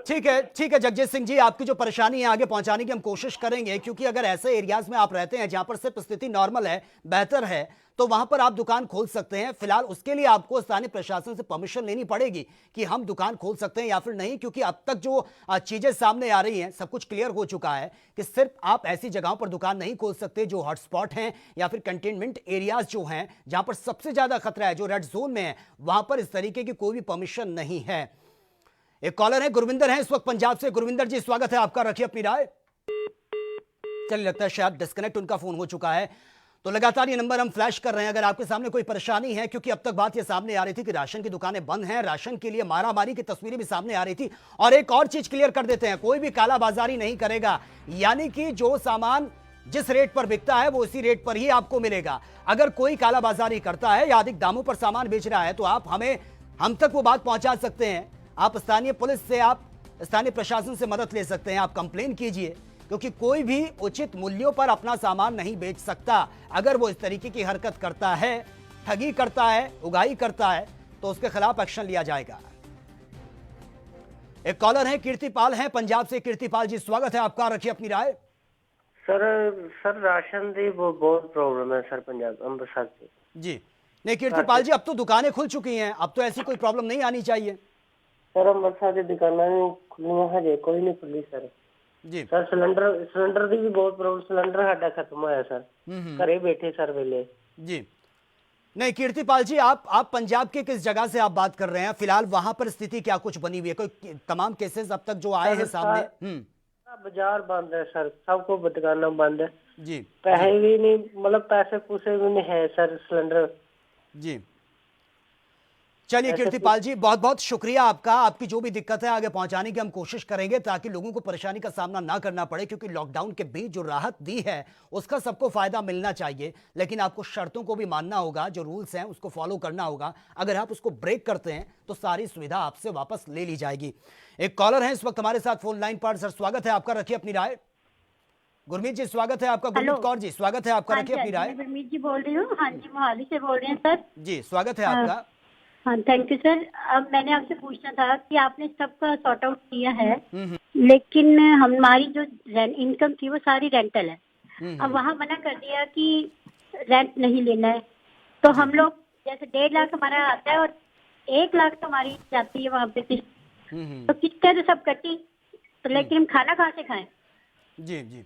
ठीक है जगजीत सिंह जी, आपकी जो परेशानी है आगे पहुंचाने की हम कोशिश करेंगे, क्योंकि अगर ऐसे एरियाज में आप रहते हैं जहां पर सिर्फ स्थिति नॉर्मल है, बेहतर है, तो वहां पर आप दुकान खोल सकते हैं। फिलहाल उसके लिए आपको स्थानीय प्रशासन से परमिशन लेनी पड़ेगी कि हम दुकान खोल सकते हैं या फिर नहीं, क्योंकि अब तक जो चीजें सामने आ रही हैं, सब कुछ क्लियर हो चुका है कि सिर्फ आप ऐसी जगहों पर दुकान नहीं खोल सकते जो हॉटस्पॉट हैं या फिर कंटेनमेंट एरियाज जो हैं, जहां पर सबसे ज्यादा खतरा है, जो रेड जोन में है, वहां पर इस तरीके की कोई भी परमिशन नहीं है। एक कॉलर है, गुरविंदर है इस वक्त पंजाब से। गुरविंदर जी स्वागत है आपका, रखिए अपनी राय। चलिए लगता है शायद डिस्कनेक्ट उनका फोन हो चुका है। तो लगातार ये नंबर हम फ्लैश कर रहे हैं अगर आपके सामने कोई परेशानी है, क्योंकि अब तक बात ये सामने आ रही थी कि राशन की दुकानें बंद हैं, राशन के लिए मारामारी की तस्वीरें भी सामने आ रही थी। और एक और चीज क्लियर कर देते हैं, कोई भी कालाबाजारी नहीं करेगा, यानी कि जो सामान जिस रेट पर बिकता है वो उसी रेट पर ही आपको मिलेगा। अगर कोई कालाबाजारी करता है या अधिक दामों पर सामान बेच रहा है तो आप हम तक वो बात पहुंचा सकते हैं। आप स्थानीय पुलिस से, आप स्थानीय प्रशासन से मदद ले सकते हैं, आप कंप्लेन कीजिए, क्योंकि कोई भी उचित मूल्यों पर अपना सामान नहीं बेच सकता। अगर वो इस तरीके की हरकत करता है, ठगी करता है, उगाही करता है, तो उसके खिलाफ एक्शन लिया जाएगा। एक कॉलर है, कीर्तिपाल हैं पंजाब से। कीर्तिपाल जी स्वागत है आपका, रखिए अपनी राय। सर राशन की बहुत प्रॉब्लम है सर पंजाब अमृतसर से जी। नहीं कीर्तिपाल जी, अब तो दुकानें खुल चुकी हैं, अब तो ऐसी कोई प्रॉब्लम नहीं आनी चाहिए। सर अमृतसर की दुकानें खुलियां हजे कोई नहीं खुली सर जी। सर सिलेंडर की भी बहुत प्रॉब्लम, सिलेंडर साडा खत्म होया सर, घरे बैठे सर वेले जी। नहीं कीर्तिपाल जी, आप पंजाब के किस जगह से आप बात कर रहे हैं? फिलहाल वहां पर स्थिति क्या कुछ बनी हुई है? कोई तमाम केसेस अब तक जो आए हैं सामने? बाजार बंद है सर, सबको दुकाना बंद है जी। पैसे भी नहीं, मतलब पैसे पूसे भी नहीं है सर सिलेंडर जी। चलिए कीर्तिपाल जी, बहुत बहुत शुक्रिया आपका। आपकी जो भी दिक्कत है आगे पहुंचाने की हम कोशिश करेंगे ताकि लोगों को परेशानी का सामना ना करना पड़े, क्योंकि लॉकडाउन के बीच जो राहत दी है उसका सबको फायदा मिलना चाहिए, लेकिन आपको शर्तों को भी मानना होगा, जो रूल्स हैं उसको फॉलो करना होगा। अगर आप उसको ब्रेक करते हैं तो सारी सुविधा आपसे वापस ले ली जाएगी। एक कॉलर है इस वक्त हमारे साथ फोन लाइन पर। सर स्वागत है आपका, रखिए अपनी राय। गुरमीत जी स्वागत है आपका। गुरमीत कौर जी स्वागत है आपका, रखिए अपनी राय। गुरमीत जी बोल रही हूँ, हाँ जी, मोहाली से बोल रहे हैं सर जी। स्वागत है आपका। हाँ थैंक यू सर। अब मैंने आपसे पूछना था कि आपने सबका सॉर्ट आउट किया है, लेकिन हमारी जो इनकम थी वो सारी रेंटल है। अब वहाँ मना कर दिया कि रेंट नहीं लेना है, तो हम लोग जैसे 1.5 लाख हमारा आता है और 1 लाख तो हमारी जाती है वहाँ पे किस्त, तो किस्तें तो सब कटी, तो लेकिन हम खाना कहाँ से खाएं? जी जी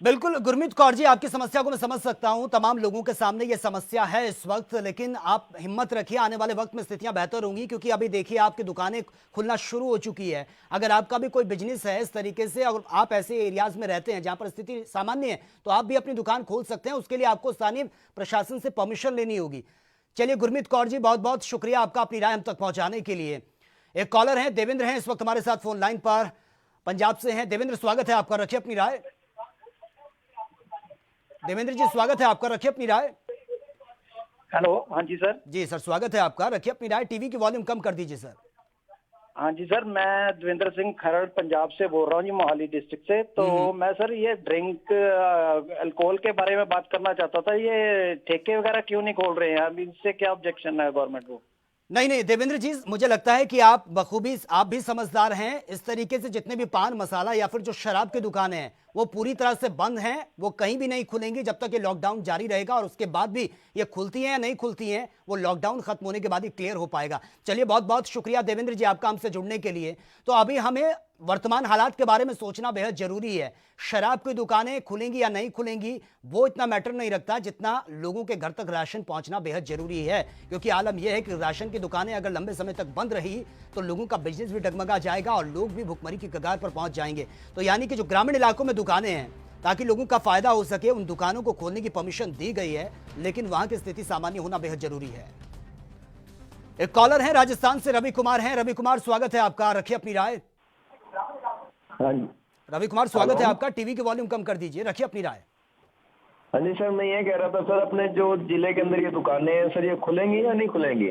बिल्कुल गुरमीत कौर जी, आपकी समस्या को मैं समझ सकता हूं। तमाम लोगों के सामने ये समस्या है इस वक्त, लेकिन आप हिम्मत रखिए, आने वाले वक्त में स्थितियां बेहतर होंगी, क्योंकि अभी देखिए आपकी दुकानें खुलना शुरू हो चुकी है। अगर आपका भी कोई बिजनेस है इस तरीके से, और आप ऐसे एरियाज में रहते हैं जहां पर स्थिति सामान्य है, तो आप भी अपनी दुकान खोल सकते हैं। उसके लिए आपको स्थानीय प्रशासन से परमिशन लेनी होगी। चलिए गुरमीत कौर जी, बहुत बहुत शुक्रिया आपका अपनी राय हम तक पहुंचाने के लिए। एक कॉलर है, देवेंद्र हैं इस वक्त हमारे साथ फोन लाइन पर, पंजाब से हैं। देवेंद्र स्वागत है आपका, रखिए अपनी राय। देवेंद्र जी स्वागत है आपका, रखिए अपनी राय। हेलो, हाँ जी सर। जी सर स्वागत है आपका, रखिए अपनी राय। टीवी की वॉल्यूम कम कर दीजिए सर। हाँ जी सर, मैं देवेंद्र सिंह खरड़ पंजाब से बोल रहा हूँ जी, मोहाली डिस्ट्रिक्ट से। तो मैं सर ये ड्रिंक अल्कोहल के बारे में बात करना चाहता था। ये ठेके वगैरह क्यों नहीं खोल रहे हैं? अभी इससे क्या ऑब्जेक्शन है गवर्नमेंट को? नहीं देवेंद्र जी, मुझे लगता है कि आप बखूबी, आप भी समझदार हैं। इस तरीके से जितने भी पान मसाला या फिर जो शराब की दुकानें हैं वो पूरी तरह से बंद हैं, वो कहीं भी नहीं खुलेंगी जब तक ये लॉकडाउन जारी रहेगा। और उसके बाद भी ये खुलती हैं या नहीं खुलती हैं वो लॉकडाउन खत्म होने के बाद ही क्लियर हो पाएगा। चलिए बहुत बहुत शुक्रिया देवेंद्र जी आपका हमसे जुड़ने के लिए। तो अभी हमें वर्तमान हालात के बारे में सोचना बेहद जरूरी है। शराब की दुकानें खुलेंगी या नहीं खुलेंगी वो इतना मैटर नहीं रखता, जितना लोगों के घर तक राशन पहुंचना बेहद जरूरी है। क्योंकि आलम यह है कि राशन की दुकानें अगर लंबे समय तक बंद रही तो लोगों का बिजनेस भी डगमगा जाएगा और लोग भी भुखमरी की कगार पर पहुंच जाएंगे। तो यानी कि जो ग्रामीण इलाकों में दुकानें हैं, ताकि लोगों का फायदा हो सके, उन दुकानों को खोलने की परमिशन दी गई है, लेकिन वहां की स्थिति सामान्य होना बेहद जरूरी है। एक कॉलर है राजस्थान से, रवि कुमार हैं। रवि कुमार स्वागत है आपका, रखिए अपनी राय। रवि कुमार स्वागत है आपका, टीवी की वॉल्यूम कम कर दीजिए, रखिए अपनी राय। हाँ जी सर, मैं ये कह रहा था सर, अपने जो जिले के अंदर ये दुकानें हैं सर, ये खुलेंगी या नहीं खुलेंगी?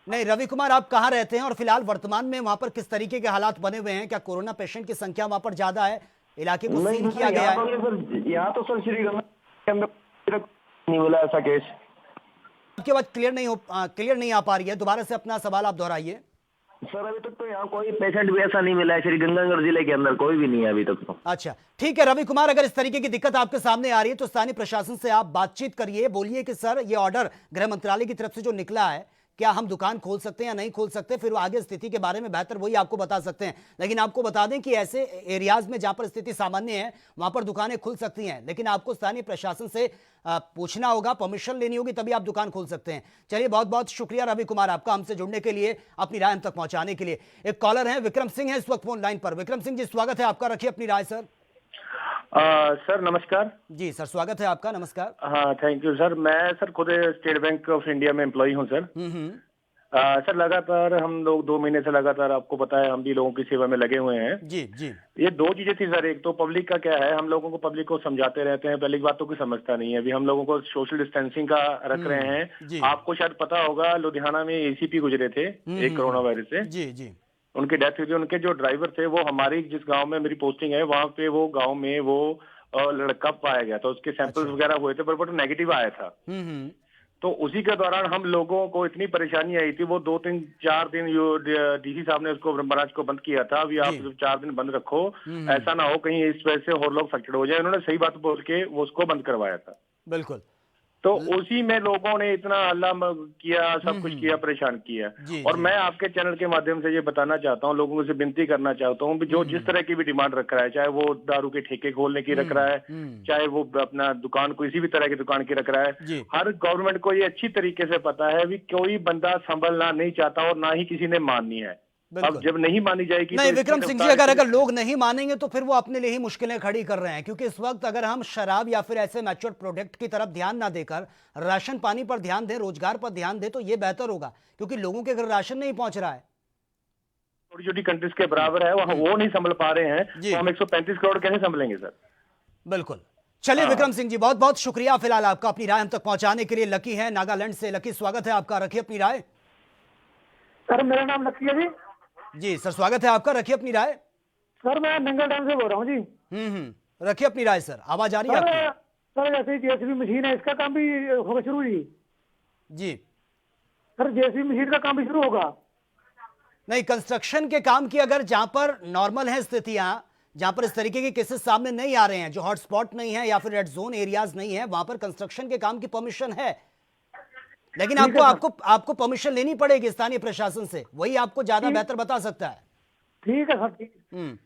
नहीं रवि कुमार, आप कहाँ रहते हैं और फिलहाल वर्तमान में वहां पर किस तरीके के हालात बने हुए हैं? क्या कोरोना पेशेंट की संख्या वहां पर ज्यादा है? इलाके को सील किया गया है? यहाँ तो सर श्रीगंगा के अंदर नहीं मिला ऐसा केस। आपकी बात क्लियर नहीं आ पा रही है, दोबारा से अपना सवाल आप दोहराइए। सर अभी तक तो यहाँ कोई पेशेंट भी ऐसा नहीं मिला है, श्रीगंगानगर जिले के अंदर कोई भी नहीं है अभी तक तो। अच्छा ठीक है रवि कुमार, अगर इस तरीके की दिक्कत आपके सामने आ रही है तो स्थानीय प्रशासन से आप बातचीत करिए, बोलिए कि सर ये ऑर्डर गृह मंत्रालय की तरफ से जो निकला है, क्या हम दुकान खोल सकते हैं या नहीं खोल सकते? फिर आगे स्थिति के बारे में बेहतर वही आपको बता सकते हैं। लेकिन आपको बता दें कि ऐसे एरियाज में जहां पर स्थिति सामान्य है वहां पर दुकानें खुल सकती हैं, लेकिन आपको स्थानीय प्रशासन से पूछना होगा, परमिशन लेनी होगी, तभी आप दुकान खोल सकते हैं। चलिए बहुत बहुत शुक्रिया रवि कुमार आपका हमसे जुड़ने के लिए, अपनी राय हम तक पहुंचाने के लिए। एक कॉलर है विक्रम सिंह है इस वक्त फोन लाइन पर। विक्रम सिंह जी स्वागत है आपका, रखिए अपनी राय सर। सर नमस्कार। जी सर, स्वागत है आपका। नमस्कार। हाँ थैंक यू सर। मैं सर खुद स्टेट बैंक ऑफ इंडिया में एम्प्लॉय हूँ सर। सर लगातार हम लोग 2 महीने से लगातार, आपको पता है, हम भी लोगों की सेवा में लगे हुए हैं। जी जी। ये 2 चीजें थी सर। एक तो पब्लिक का क्या है, हम लोगों को पब्लिक को समझाते रहते हैं, पहली बात तो कोई समझता नहीं है। अभी हम लोगों को सोशल डिस्टेंसिंग का रख रहे हैं। आपको शायद पता होगा, लुधियाना में एसीपी गुजरे थे एक कोरोना वायरस से। जी जी। उनकी डेथ हुई थी। उनके जो ड्राइवर थे वो हमारी जिस गाँव में मेरी पोस्टिंग है वहाँ पे वो गाँव में वो लड़का पाया गया था। उसके सैंपल्स वगैरह हुए थे पर नेगेटिव आया था। तो उसी के दौरान हम लोगों को इतनी परेशानी आई थी। वो 2-3-4 दिन डीसी साहब ने उसको ब्रह्मराज को बंद किया था। अभी आप 4 दिन बंद रखो, ऐसा ना हो कहीं इस वजह से और लोग अफेक्टेड हो जाए। उन्होंने सही बात बोल के वो उसको बंद करवाया था। बिल्कुल। तो उसी में लोगों ने इतना हल्ला किया, सब कुछ किया, परेशान किया। और मैं आपके चैनल के माध्यम से ये बताना चाहता हूँ, लोगों से विनती करना चाहता हूँ, जो जिस तरह की भी डिमांड रख रहा है, चाहे वो दारू के ठेके खोलने की रख रहा है, चाहे वो अपना दुकान किसी भी तरह की दुकान की रख रहा है, हर गवर्नमेंट को ये अच्छी तरीके से पता है भी कोई बंदा संभलना नहीं चाहता और ना ही किसी ने माननी है। अब जब नहीं मानी जाएगी नहीं तो विक्रम सिंह जी, अगर लोग नहीं मानेंगे तो फिर वो अपने लिए ही मुश्किलें खड़ी कर रहे हैं। क्योंकि इस वक्त अगर हम शराब या फिर ऐसे मैच्योर प्रोडक्ट की तरफ ध्यान ना देकर राशन पानी पर ध्यान दें, रोजगार पर ध्यान दें, तो ये बेहतर होगा। क्योंकि लोगों के घर राशन नहीं पहुंच रहा है। छोटी छोटी कंट्रीज के बराबर है, वहाँ वो नहीं संभल पा रहे हैं, तो हम 135 करोड़ कैसे संभलेंगे सर? बिल्कुल। चलिए विक्रम सिंह जी, बहुत बहुत शुक्रिया फिलहाल आपका अपनी राय हम तक पहुंचाने के लिए। लकी है नागालैंड से। लकी, स्वागत है आपका, रखिए अपनी राय। सर मेरा नाम लकी है जी। जी सर, स्वागत है आपका, रखिए अपनी राय। सर मैं नंगल डैम से बोल रहा हूँ जी। रखिए अपनी राय सर, आवाज आ रही है आपकी। सर जैसे जेसीबी मशीन है, इसका काम भी होगा शुरू जी? सर जेसीबी मशीन का काम भी शुरू होगा? नहीं, कंस्ट्रक्शन के काम की अगर जहां पर नॉर्मल है स्थितियां, जहां पर इस तरीके के केसेस सामने नहीं आ रहे हैं, जो हॉटस्पॉट नहीं है या फिर रेड जोन एरियाज नहीं है, वहां पर कंस्ट्रक्शन के काम की परमिशन है। लेकिन आपको परमिशन लेनी पड़ेगी स्थानीय प्रशासन से, वही आपको ज्यादा बेहतर बता सकता है। ठीक है सर, ठीक।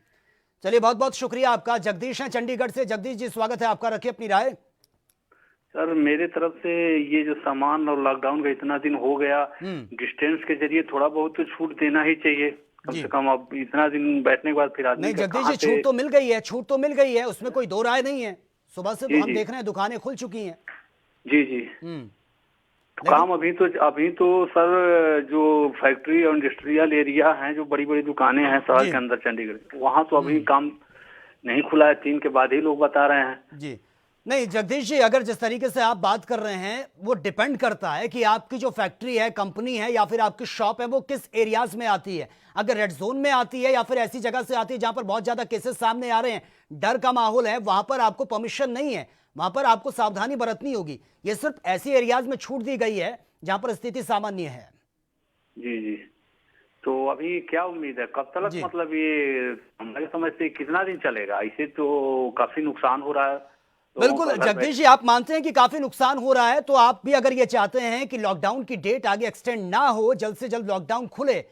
चलिए बहुत बहुत शुक्रिया आपका। जगदीश हैं चंडीगढ़ से। जगदीश जी स्वागत है आपका, रखिए अपनी राय। सर मेरे तरफ से ये जो सामान और लॉकडाउन का इतना दिन हो गया, डिस्टेंस के जरिए थोड़ा बहुत तो छूट देना ही चाहिए कम से कम। अब इतना दिन बैठने के बाद फिर आदमी नहीं जगदीश जी, छूट तो मिल गई है, छूट तो मिल गई है, उसमें कोई दो राय नहीं है। सुबह से तो हम देख रहे हैं दुकानें खुल चुकी हैं। जी जी। तो काम अभी तो सर जो फैक्ट्री और इंडस्ट्रियल एरिया हैं, जो बड़ी बड़ी दुकानें हैं शहर के अंदर चंडीगढ़, वहाँ तो अभी काम नहीं खुला है। 3 के बाद ही लोग बता रहे हैं। जी नहीं जगदीश जी, अगर जिस तरीके से आप बात कर रहे हैं वो डिपेंड करता है कि आपकी जो फैक्ट्री है, कंपनी है या फिर आपकी शॉप है, वो किस एरियाज में आती है। अगर रेड जोन में आती है या फिर ऐसी जगह से आती है जहां पर बहुत ज्यादा केसेस सामने आ रहे हैं, डर का माहौल है, वहां पर आपको परमिशन नहीं है, वहां पर आपको सावधानी बरतनी होगी। ये सिर्फ ऐसी एरियाज में छूट दी गई है जहां पर स्थिति सामान्य है। जी जी। तो अभी क्या उम्मीद है कब तक, मतलब ये हमारे समझ से कितना दिन चलेगा? ऐसे तो काफी नुकसान हो रहा है। बिल्कुल जगदीश जी, आप मानते हैं कि काफी नुकसान हो रहा है, तो आप भी अगर ये चाहते हैं कि लॉकडाउन की डेट आगे एक्सटेंड ना हो, जल्द से जल्द लॉकडाउन खुले,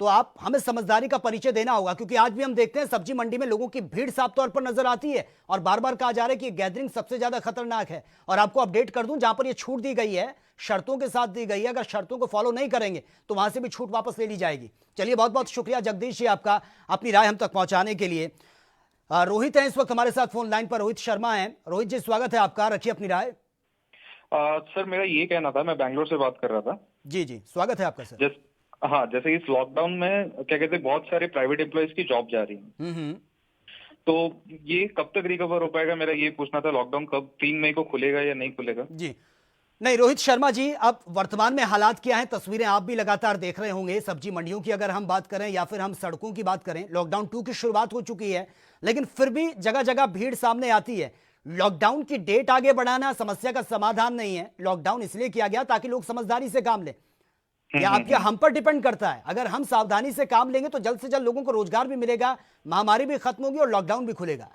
तो आप हमें समझदारी का परिचय देना होगा। क्योंकि आज भी हम देखते हैं सब्जी मंडी में लोगों की भीड़ साफ तौर पर नजर आती है और बार बार कहा जा रहा है कि गैदरिंग सबसे ज्यादा खतरनाक है। और आपको अपडेट कर दूं, जहां पर ये छूट दी गई है शर्तों के साथ दी गई है, अगर शर्तों को फॉलो नहीं करेंगे तो वहां से भी छूट वापस ले ली जाएगी। चलिए बहुत बहुत शुक्रिया जगदीश जी आपका अपनी राय हम तक पहुंचाने के लिए। रोहित है इस वक्त हमारे साथ फोन लाइन पर, रोहित शर्मा है। रोहित जी स्वागत है आपका, रखिए अपनी राय। सर मेरा ये कहना था, मैं बैंगलोर से बात कर रहा था। जी जी स्वागत है आपका सर। हाँ, जैसे इस लॉकडाउन में क्या कहते हैं बहुत सारे प्राइवेट एम्प्लॉयज की जॉब जा रही है, तो ये कब तक रिकवर हो पाएगा? मेरा ये पूछना था, लॉकडाउन कब 3 मई को खुलेगा या नहीं खुलेगा? जी नहीं रोहित शर्मा जी, अब वर्तमान में हालात क्या है, तस्वीरें आप भी लगातार देख रहे होंगे। सब्जी मंडियों की अगर हम बात करें या फिर हम सड़कों की बात करें, लॉकडाउन 2 की शुरुआत हो चुकी है, लेकिन फिर भी जगह जगह भीड़ सामने आती है। लॉकडाउन की डेट आगे बढ़ाना समस्या का समाधान नहीं है। लॉकडाउन इसलिए किया गया ताकि लोग समझदारी से काम लें। यह आपके हम पर डिपेंड करता है। अगर हम सावधानी से काम लेंगे तो जल्द से जल्द लोगों को रोजगार भी मिलेगा, महामारी भी खत्म होगी और लॉकडाउन भी खुलेगा।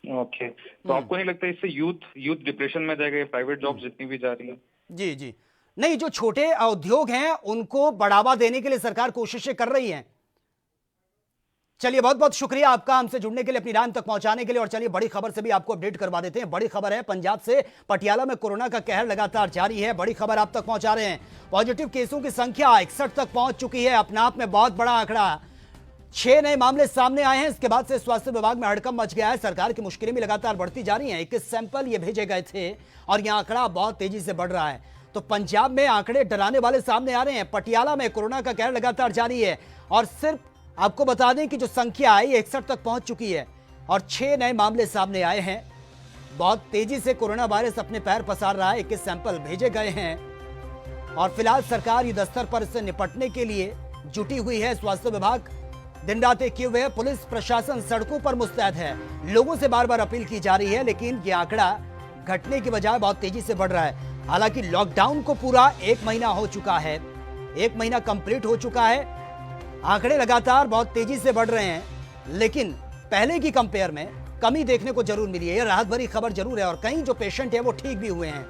ओके, तो आपको नहीं लगता इससे यूथ डिप्रेशन में जाएगा, प्राइवेट जॉब जितनी भी जा रही है? जी जी नहीं, जो छोटे उद्योग हैं उनको बढ़ावा देने के लिए सरकार कोशिशें कर रही है। चलिए बहुत बहुत शुक्रिया आपका हमसे जुड़ने के लिए, अपनी राय तक पहुंचाने के लिए। और चलिए बड़ी खबर से भी आपको अपडेट करवा देते हैं। बड़ी खबर है पंजाब से, पटियाला में कोरोना का कहर लगातार जारी है। बड़ी खबर आप तक पहुंचा रहे हैं। पॉजिटिव केसों की संख्या 61 तक पहुंच चुकी है, अपने आप में बहुत बड़ा आंकड़ा। 6 नए मामले सामने आए हैं। इसके बाद से स्वास्थ्य विभाग में हड़कंप मच गया है। सरकार की मुश्किलें भी लगातार बढ़ती जा रही हैं। 21 सैंपल ये भेजे गए थे और यह आंकड़ा बहुत तेजी से बढ़ रहा है। तो पंजाब में आंकड़े डराने वाले सामने आ रहे हैं। पटियाला में कोरोना का कहर लगातार जारी है और सिर्फ आपको बता दें कि जो संख्या है 61 तक पहुंच चुकी है और 6 नए मामले सामने आए हैं। बहुत तेजी से कोरोना वायरस अपने पैर पसार रहा है। 21 सैंपल भेजे गए हैं और फिलहाल सरकार युद्ध स्तर पर इससे निपटने के लिए जुटी हुई है। स्वास्थ्य विभाग दिन रात एक किए हुए है। पुलिस प्रशासन सड़कों पर मुस्तैद है। लोगों से बार बार अपील की जा रही है, लेकिन यह आंकड़ा घटने की बजाय बहुत तेजी से बढ़ रहा है। हालांकि लॉकडाउन को पूरा 1 महीना हो चुका है, 1 महीना कंप्लीट हो चुका है। आंकड़े लगातार बहुत तेजी से बढ़ रहे हैं, लेकिन पहले की कंपेयर में कमी देखने को जरूर मिली है। यह राहत भरी खबर जरूर है और कई जो पेशेंट है वो ठीक भी हुए हैं,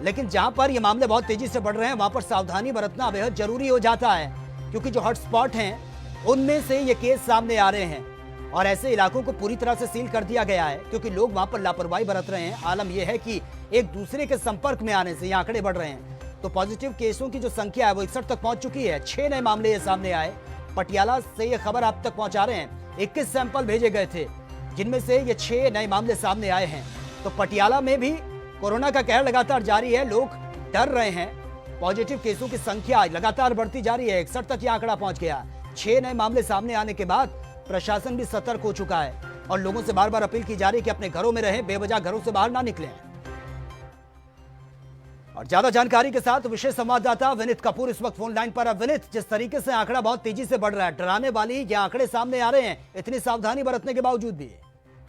लेकिन जहां पर ये मामले बहुत तेजी से बढ़ रहे हैं वहां पर सावधानी बरतना बेहद जरूरी हो जाता है, क्योंकि जो हॉटस्पॉट हैं उनमें से ये केस सामने आ रहे हैं और ऐसे इलाकों को पूरी तरह से सील कर दिया गया है, क्योंकि लोग वहां पर लापरवाही बरत रहे हैं। आलम यह है कि एक दूसरे के संपर्क में आने से ये आंकड़े बढ़ रहे हैं। तो पॉजिटिव केसों की जो संख्या है वो 61 तक पहुंच चुकी है। 6 नए मामले ये सामने आए। पटियाला से ये खबर आप तक पहुंचा रहे हैं। 21 सैंपल भेजे गए थे, जिनमें से ये 6 नए मामले सामने आए हैं। तो पटियाला में भी कोरोना का कहर लगातार जारी है। लोग डर रहे हैं। पॉजिटिव केसों की संख्या लगातार बढ़ती जा रही है। 61 तक यह आंकड़ा पहुंच गया। 6 नए मामले सामने आने के बाद प्रशासन भी सतर्क हो चुका है और लोगों से बार बार अपील की जा रही है कि अपने घरों में रहें, बेवजह घरों से बाहर ना निकलें। और ज्यादा जानकारी के साथ विशेष संवाददाता विनीत कपूर इस वक्त फोन लाइन पर है। विनीत, जिस तरीके से आंकड़ा बहुत तेजी से बढ़ रहा है, डराने वाली ये आंकड़े सामने आ रहे हैं, इतनी सावधानी बरतने के बावजूद भी।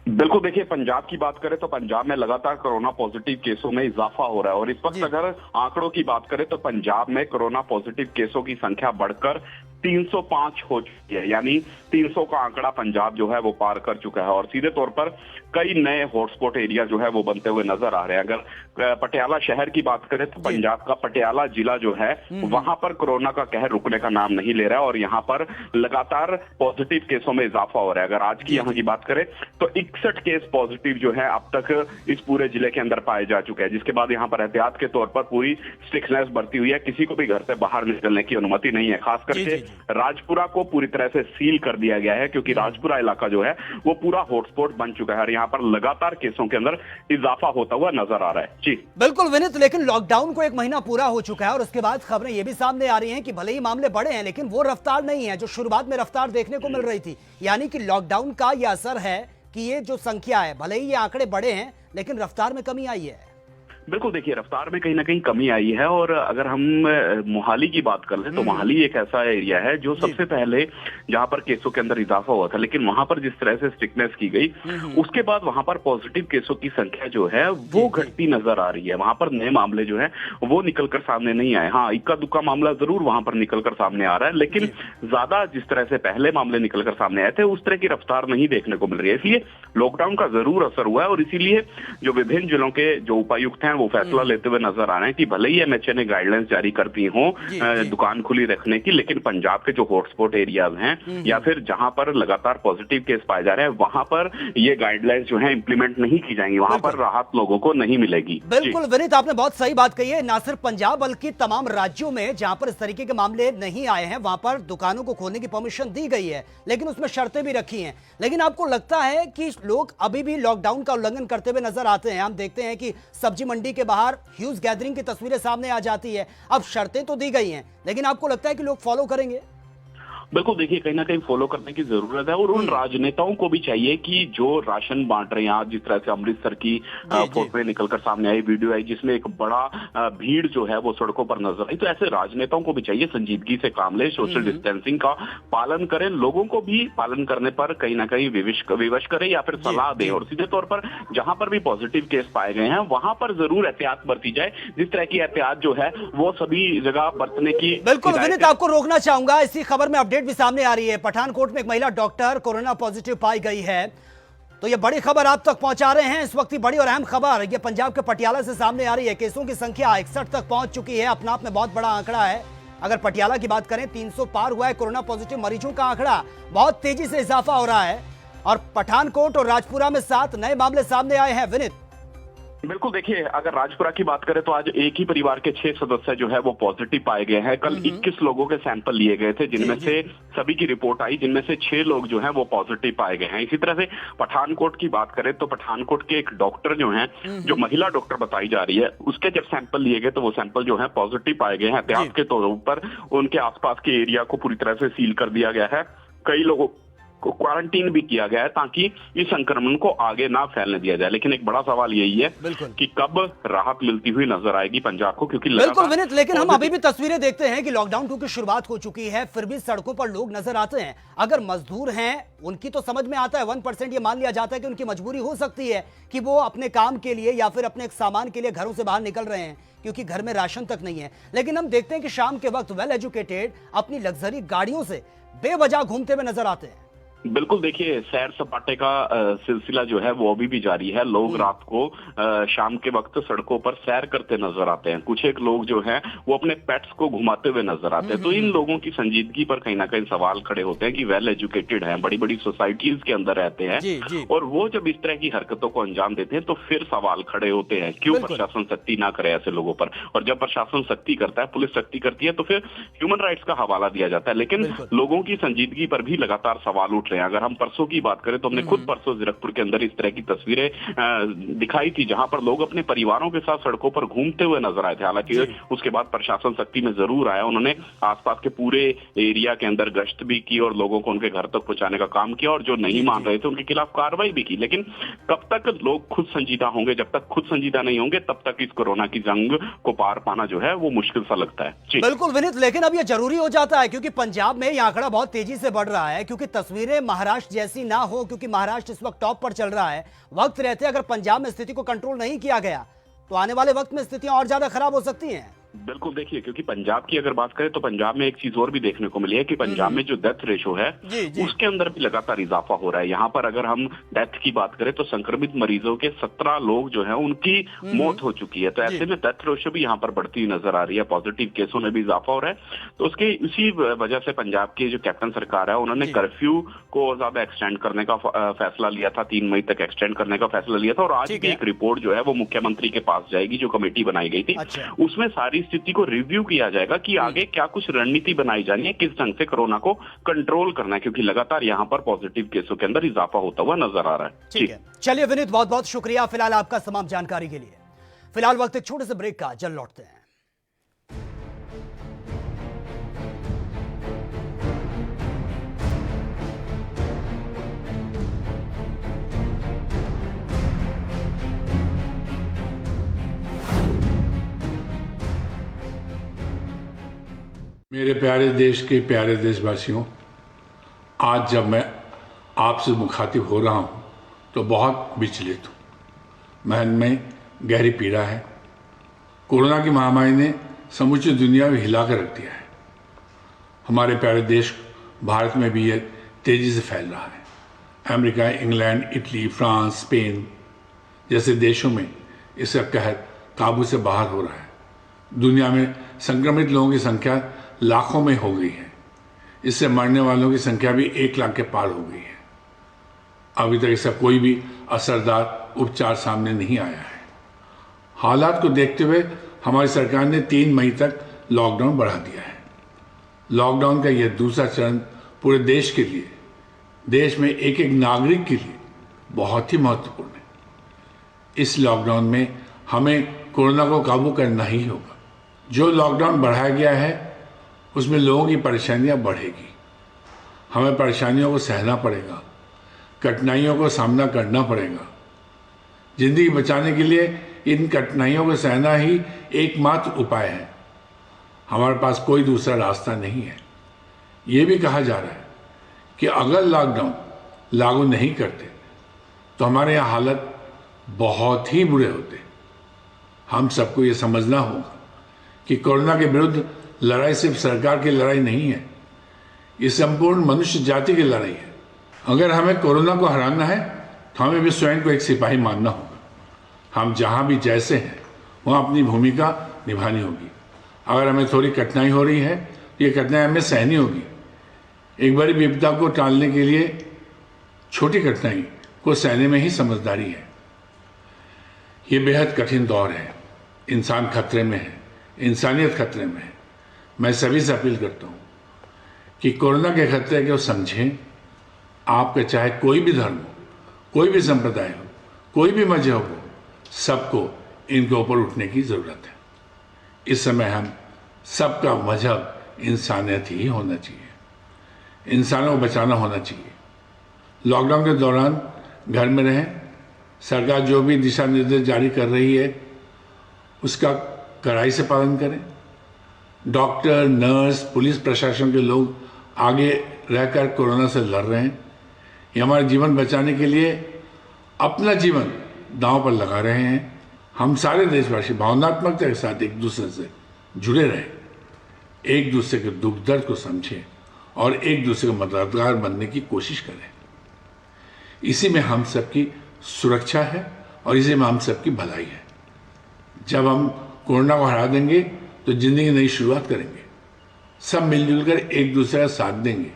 बिल्कुल, देखिए पंजाब की बात करें तो पंजाब में लगातार कोरोना पॉजिटिव केसों में इजाफा हो रहा है और इस वक्त अगर आंकड़ों की बात करें तो पंजाब में कोरोना पॉजिटिव केसों की संख्या बढ़कर 305 हो चुकी है, यानी 300 का आंकड़ा पंजाब जो है वो पार कर चुका है और सीधे तौर पर कई नए हॉटस्पॉट एरिया जो है वो बनते हुए नजर आ रहे हैं। अगर पटियाला शहर की बात करें तो पंजाब का पटियाला जिला जो है वहां पर कोरोना का कहर रुकने का नाम नहीं ले रहा है और यहाँ पर लगातार पॉजिटिव केसों में इजाफा हो रहा है। अगर आज की यहाँ की बात करें तो 61 केस पॉजिटिव जो है अब तक इस पूरे जिले के अंदर पाए जा चुके हैं, जिसके बाद यहाँ पर एहतियात के तौर पर पूरी स्ट्रिक्टनेस बढ़ती हुई है। किसी को भी घर से बाहर निकलने की अनुमति नहीं है। खास करके राजपुरा को पूरी तरह से सील कर दिया गया है, क्योंकि राजपुरा इलाका जो है वो पूरा हॉटस्पॉट बन चुका है और यहाँ पर लगातार केसों के अंदर इजाफा होता हुआ नजर आ रहा है। जी बिल्कुल विनीत, लेकिन लॉकडाउन को 1 महीना पूरा हो चुका है और उसके बाद खबरें ये भी सामने आ रही हैं कि भले ही मामले बढ़े हैं, लेकिन वो रफ्तार नहीं है जो शुरुआत में रफ्तार देखने को मिल रही थी। यानी कि लॉकडाउन का यह असर है कि ये जो संख्या है, भले ही ये आंकड़े बढ़े हैं, लेकिन रफ्तार में कमी आई है। बिल्कुल, देखिए रफ्तार में कहीं ना कहीं कमी आई है और अगर हम मोहाली की बात कर लें तो मोहाली एक ऐसा एरिया है जो सबसे पहले जहां पर केसों के अंदर इजाफा हुआ था, लेकिन वहां पर जिस तरह से स्ट्रिक्टनेस की गई उसके बाद वहां पर पॉजिटिव केसों की संख्या जो है वो घटती नजर आ रही है। वहां पर नए मामले जो है वो निकलकर सामने नहीं आए। हाँ, इक्का दुक्का मामला जरूर वहां पर निकलकर सामने आ रहा है, लेकिन ज्यादा जिस तरह से पहले मामले निकलकर सामने आए थे उस तरह की रफ्तार नहीं देखने को मिल रही है। इसलिए लॉकडाउन का जरूर असर हुआ है और इसीलिए जो विभिन्न जिलों के जो उपायुक्त हैं वो फैसला लेते हुए नजर आ रहे हैं कि भले ही एमएचए ने गाइडलाइंस जारी करती हो दुकान खुली रखने की, लेकिन पंजाब के जो हॉटस्पॉट एरियाज हैं या फिर जहां पर लगातार पॉजिटिव केस पाए जा रहे हैं वहां पर ये गाइडलाइंस जो है इंप्लीमेंट नहीं की जाएंगी, वहां पर राहत लोगों को नहीं मिलेगी। बिल्कुल विनीत, आपने बहुत सही बात कही है। ना सिर्फ पंजाब बल्कि तमाम राज्यों में जहां पर इस तरीके के मामले नहीं आए हैं वहां पर दुकानों को खोलने की परमिशन दी गई है, लेकिन उसमें शर्तें भी रखी हैं। लेकिन आपको लगता है कि लोग अभी भी लॉकडाउन का उल्लंघन करते हुए नजर आते हैं? हम देखते हैं कि सब्जी मंडी के बाहर ह्यूज गैदरिंग की तस्वीरें सामने आ जाती है। अब शर्तें तो दी गई हैं, लेकिन आपको लगता है कि लोग फॉलो करेंगे? बिल्कुल, देखिए कहीं ना कहीं फॉलो करने की जरूरत है और उन राजनेताओं को भी चाहिए कि जो राशन बांट रहे हैं, आज जिस तरह से अमृतसर की फोटोएं निकलकर सामने आई, वीडियो आई जिसमें एक बड़ा भीड़ जो है वो सड़कों पर नजर आई, तो ऐसे राजनेताओं को भी चाहिए संजीदगी से काम ले, सोशल डिस्टेंसिंग का पालन करें, लोगों को भी पालन करने पर कहीं ना कहीं विवश करें या फिर सलाह दें और सीधे तौर पर जहां पर भी पॉजिटिव केस पाए गए हैं वहां पर जरूर एहतियात बरती जाए, जिस तरह की एहतियात जो है वो सभी जगह बरतने की। बिल्कुल विनीत, आपको रोकना चाहूंगा, इसी खबर में अपडेट भी सामने आ रही है। पठानकोट में एक महिला डॉक्टर कोरोना पॉजिटिव पाई गई है, तो यह बड़ी खबर आप तक पहुंचा रहे हैं। इस वक्त की बड़ी और अहम खबर यह पंजाब के पटियाला से सामने आ रही है। केसों की संख्या 61 तक पहुंच चुकी है, अपने आप में बहुत बड़ा आंकड़ा है। अगर पटियाला की बात करें 300 पार हुआ है कोरोना पॉजिटिव मरीजों का आंकड़ा, बहुत तेजी से इजाफा हो रहा है और पठानकोट और राजपुरा में 7 नए मामले सामने आए हैं। विनीत, बिल्कुल, देखिए अगर राजपुरा की बात करें तो आज एक ही परिवार के 6 सदस्य जो है वो पॉजिटिव पाए गए हैं। कल 21 लोगों के सैंपल लिए गए थे, जिनमें से सभी की रिपोर्ट आई, जिनमें से 6 लोग जो हैं वो पॉजिटिव पाए गए हैं। इसी तरह से पठानकोट की बात करें तो पठानकोट के एक डॉक्टर जो हैं, जो महिला डॉक्टर बताई जा रही है, उसके जब सैंपल लिए गए तो वो सैंपल जो है पॉजिटिव पाए गए हैं। एहतियात के तौर पर उनके आसपास के एरिया को पूरी तरह से सील कर दिया गया है। कई लोगों को क्वारंटीन भी किया गया है ताकि इस संक्रमण को आगे ना फैलने दिया जाए। लेकिन एक बड़ा सवाल यही है कि कब राहत मिलती हुई नजर आएगी पंजाब को, क्योंकि बिल्कुल विनीत, लेकिन हम अभी भी तस्वीरें देखते हैं कि लॉकडाउन 2 की शुरुआत हो चुकी है, फिर भी सड़कों पर लोग नजर आते हैं। अगर मजदूर हैं उनकी तो समझ में आता है, 1% ये मान लिया जाता है कि उनकी मजबूरी हो सकती है कि वो अपने काम के लिए या फिर अपने सामान के लिए घरों से बाहर निकल रहे हैं क्योंकि घर में राशन तक नहीं है। लेकिन हम देखते हैं कि शाम के वक्त वेल एजुकेटेड अपनी लग्जरी गाड़ियों से बेवजह घूमते हुए नजर आते हैं। बिल्कुल, देखिए सैर सपाटे का सिलसिला जो है वो अभी भी जारी है। लोग रात को शाम के वक्त सड़कों पर सैर करते नजर आते हैं। कुछ एक लोग जो हैं वो अपने पेट्स को घुमाते हुए नजर आते हैं। तो इन लोगों की संजीदगी पर कहीं ना कहीं सवाल खड़े होते हैं कि वेल एजुकेटेड हैं, बड़ी बड़ी सोसाइटीज के अंदर रहते हैं, और वो जब इस तरह की हरकतों को अंजाम देते हैं तो फिर सवाल खड़े होते हैं, क्यों प्रशासन सख्ती ना करे ऐसे लोगों पर। और जब प्रशासन सख्ती करता है, पुलिस सख्ती करती है, तो फिर ह्यूमन राइट्स का हवाला दिया जाता है। लेकिन लोगों की संजीदगी पर भी लगातार सवाल उठ रहे हैं। अगर हम परसों की बात करें तो हमने खुद परसों जीरकपुर के अंदर इस तरह की तस्वीरें दिखाई थी, जहां पर लोग अपने परिवारों के साथ सड़कों पर घूमते हुए नजर आए थे। हालांकि उसके बाद प्रशासन सख्ती में जरूर आया, उन्होंने आसपास के पूरे एरिया के अंदर गश्त भी की और लोगों को उनके घर तक पहुंचाने का काम किया, और जो नहीं मान रहे थे उनके खिलाफ कार्रवाई भी की। लेकिन कब तक लोग खुद संजीदा होंगे? जब तक खुद संजीदा नहीं होंगे तब तक इस कोरोना की जंग को पार पाना जो है वो मुश्किल सा लगता है। बिल्कुल विनीत, लेकिन अब यह जरूरी हो जाता है क्योंकि पंजाब में यह आंकड़ा बहुत तेजी से बढ़ रहा है, क्योंकि तस्वीरें महाराष्ट्र जैसी ना हो, क्योंकि महाराष्ट्र इस वक्त टॉप पर चल रहा है। वक्त रहते अगर पंजाब में स्थिति को कंट्रोल नहीं किया गया तो आने वाले वक्त में स्थितियां और ज्यादा खराब हो सकती हैं। बिल्कुल, देखिए क्योंकि पंजाब की अगर बात करें तो पंजाब में एक चीज और भी देखने को मिली है कि पंजाब में जो डेथ रेशो है उसके अंदर भी लगातार इजाफा हो रहा है। यहाँ पर अगर हम डेथ की बात करें तो संक्रमित मरीजों के 17 लोग जो हैं उनकी मौत हो चुकी है। तो ऐसे में डेथ रेशो भी यहाँ पर बढ़ती हुई नजर आ रही है, पॉजिटिव केसों में भी इजाफा हो रहा है। तो उसके इसी वजह से पंजाब की जो कैप्टन सरकार है उन्होंने कर्फ्यू को और ज्यादा एक्सटेंड करने का फैसला लिया था, 3 मई तक एक्सटेंड करने का फैसला लिया था। और आज भी एक रिपोर्ट जो है वो मुख्यमंत्री के पास जाएगी, जो कमेटी बनाई गई थी। उसमें सारी स्थिति को रिव्यू किया जाएगा कि आगे क्या कुछ रणनीति बनाई जानी है, किस ढंग से कोरोना को कंट्रोल करना है, क्योंकि लगातार यहाँ पर पॉजिटिव केसों के अंदर इजाफा होता हुआ नजर आ रहा है। ठीक है, चलिए विनीत, बहुत बहुत शुक्रिया फिलहाल आपका तमाम जानकारी के लिए। फिलहाल वक्त एक छोटे से ब्रेक का, जल्द लौटते हैं। मेरे प्यारे देश के प्यारे देशवासियों, आज जब मैं आपसे मुखातिब हो रहा हूं तो बहुत विचलित हूं। मन में गहरी पीड़ा है। कोरोना की महामारी ने समूची दुनिया में हिला कर रख दिया है। हमारे प्यारे देश भारत में भी ये तेजी से फैल रहा है। America, England, Italy, France, Spain जैसे देशों में इसका कहर काबू से बाहर हो रहा है। दुनिया में संक्रमित लोगों की संख्या लाखों में हो गई है। इससे मरने वालों की संख्या भी 1 लाख के पार हो गई है। अभी तक इसका कोई भी असरदार उपचार सामने नहीं आया है। हालात को देखते हुए हमारी सरकार ने 3 मई तक लॉकडाउन बढ़ा दिया है। लॉकडाउन का यह दूसरा चरण पूरे देश के लिए, देश में एक एक नागरिक के लिए बहुत ही महत्वपूर्ण है। इस लॉकडाउन में हमें कोरोना को काबू करना ही होगा। जो लॉकडाउन बढ़ाया गया है उसमें लोगों की परेशानियां बढ़ेगी। हमें परेशानियों को सहना पड़ेगा, कठिनाइयों को सामना करना पड़ेगा। जिंदगी बचाने के लिए इन कठिनाइयों को सहना ही एकमात्र उपाय है। हमारे पास कोई दूसरा रास्ता नहीं है। ये भी कहा जा रहा है कि अगर लॉकडाउन लागू नहीं करते तो हमारे यहाँ हालत बहुत ही बुरे होते। हम सबको ये समझना होगा कि कोरोना के विरुद्ध लड़ाई सिर्फ सरकार की लड़ाई नहीं है, ये संपूर्ण मनुष्य जाति की लड़ाई है। अगर हमें कोरोना को हराना है तो हमें भी स्वयं को एक सिपाही मानना होगा। हम जहाँ भी जैसे हैं वहाँ अपनी भूमिका निभानी होगी। अगर हमें थोड़ी कठिनाई हो रही है तो ये कठिनाई हमें सहनी होगी। एक बड़ी विपदा को टालने के लिए छोटी कठिनाई को सहने में ही समझदारी है। ये बेहद कठिन दौर है, इंसान खतरे में है, इंसानियत खतरे में है। मैं सभी से अपील करता हूँ कि कोरोना के खतरे को समझें। आपका चाहे कोई भी धर्म हो, कोई भी संप्रदाय हो, कोई भी मजहब हो, सबको इनके ऊपर उठने की ज़रूरत है। इस समय हम सबका मजहब इंसानियत ही होना चाहिए, इंसानों को बचाना होना चाहिए। लॉकडाउन के दौरान घर में रहें। सरकार जो भी दिशा निर्देश जारी कर रही है उसका कड़ाई से पालन करें। डॉक्टर, नर्स, पुलिस प्रशासन के लोग आगे रहकर कोरोना से लड़ रहे हैं। ये हमारे जीवन बचाने के लिए अपना जीवन दांव पर लगा रहे हैं। हम सारे देशवासी भावनात्मकता के साथ एक दूसरे से जुड़े रहें, एक दूसरे के दुख दर्द को समझें और एक दूसरे का मददगार बनने की कोशिश करें। इसी में हम सबकी सुरक्षा है और इसी में हम सबकी भलाई है। जब हम कोरोना को हरा देंगे तो जिंदगी की नई शुरुआत करेंगे। सब मिलजुल कर एक दूसरे का साथ देंगे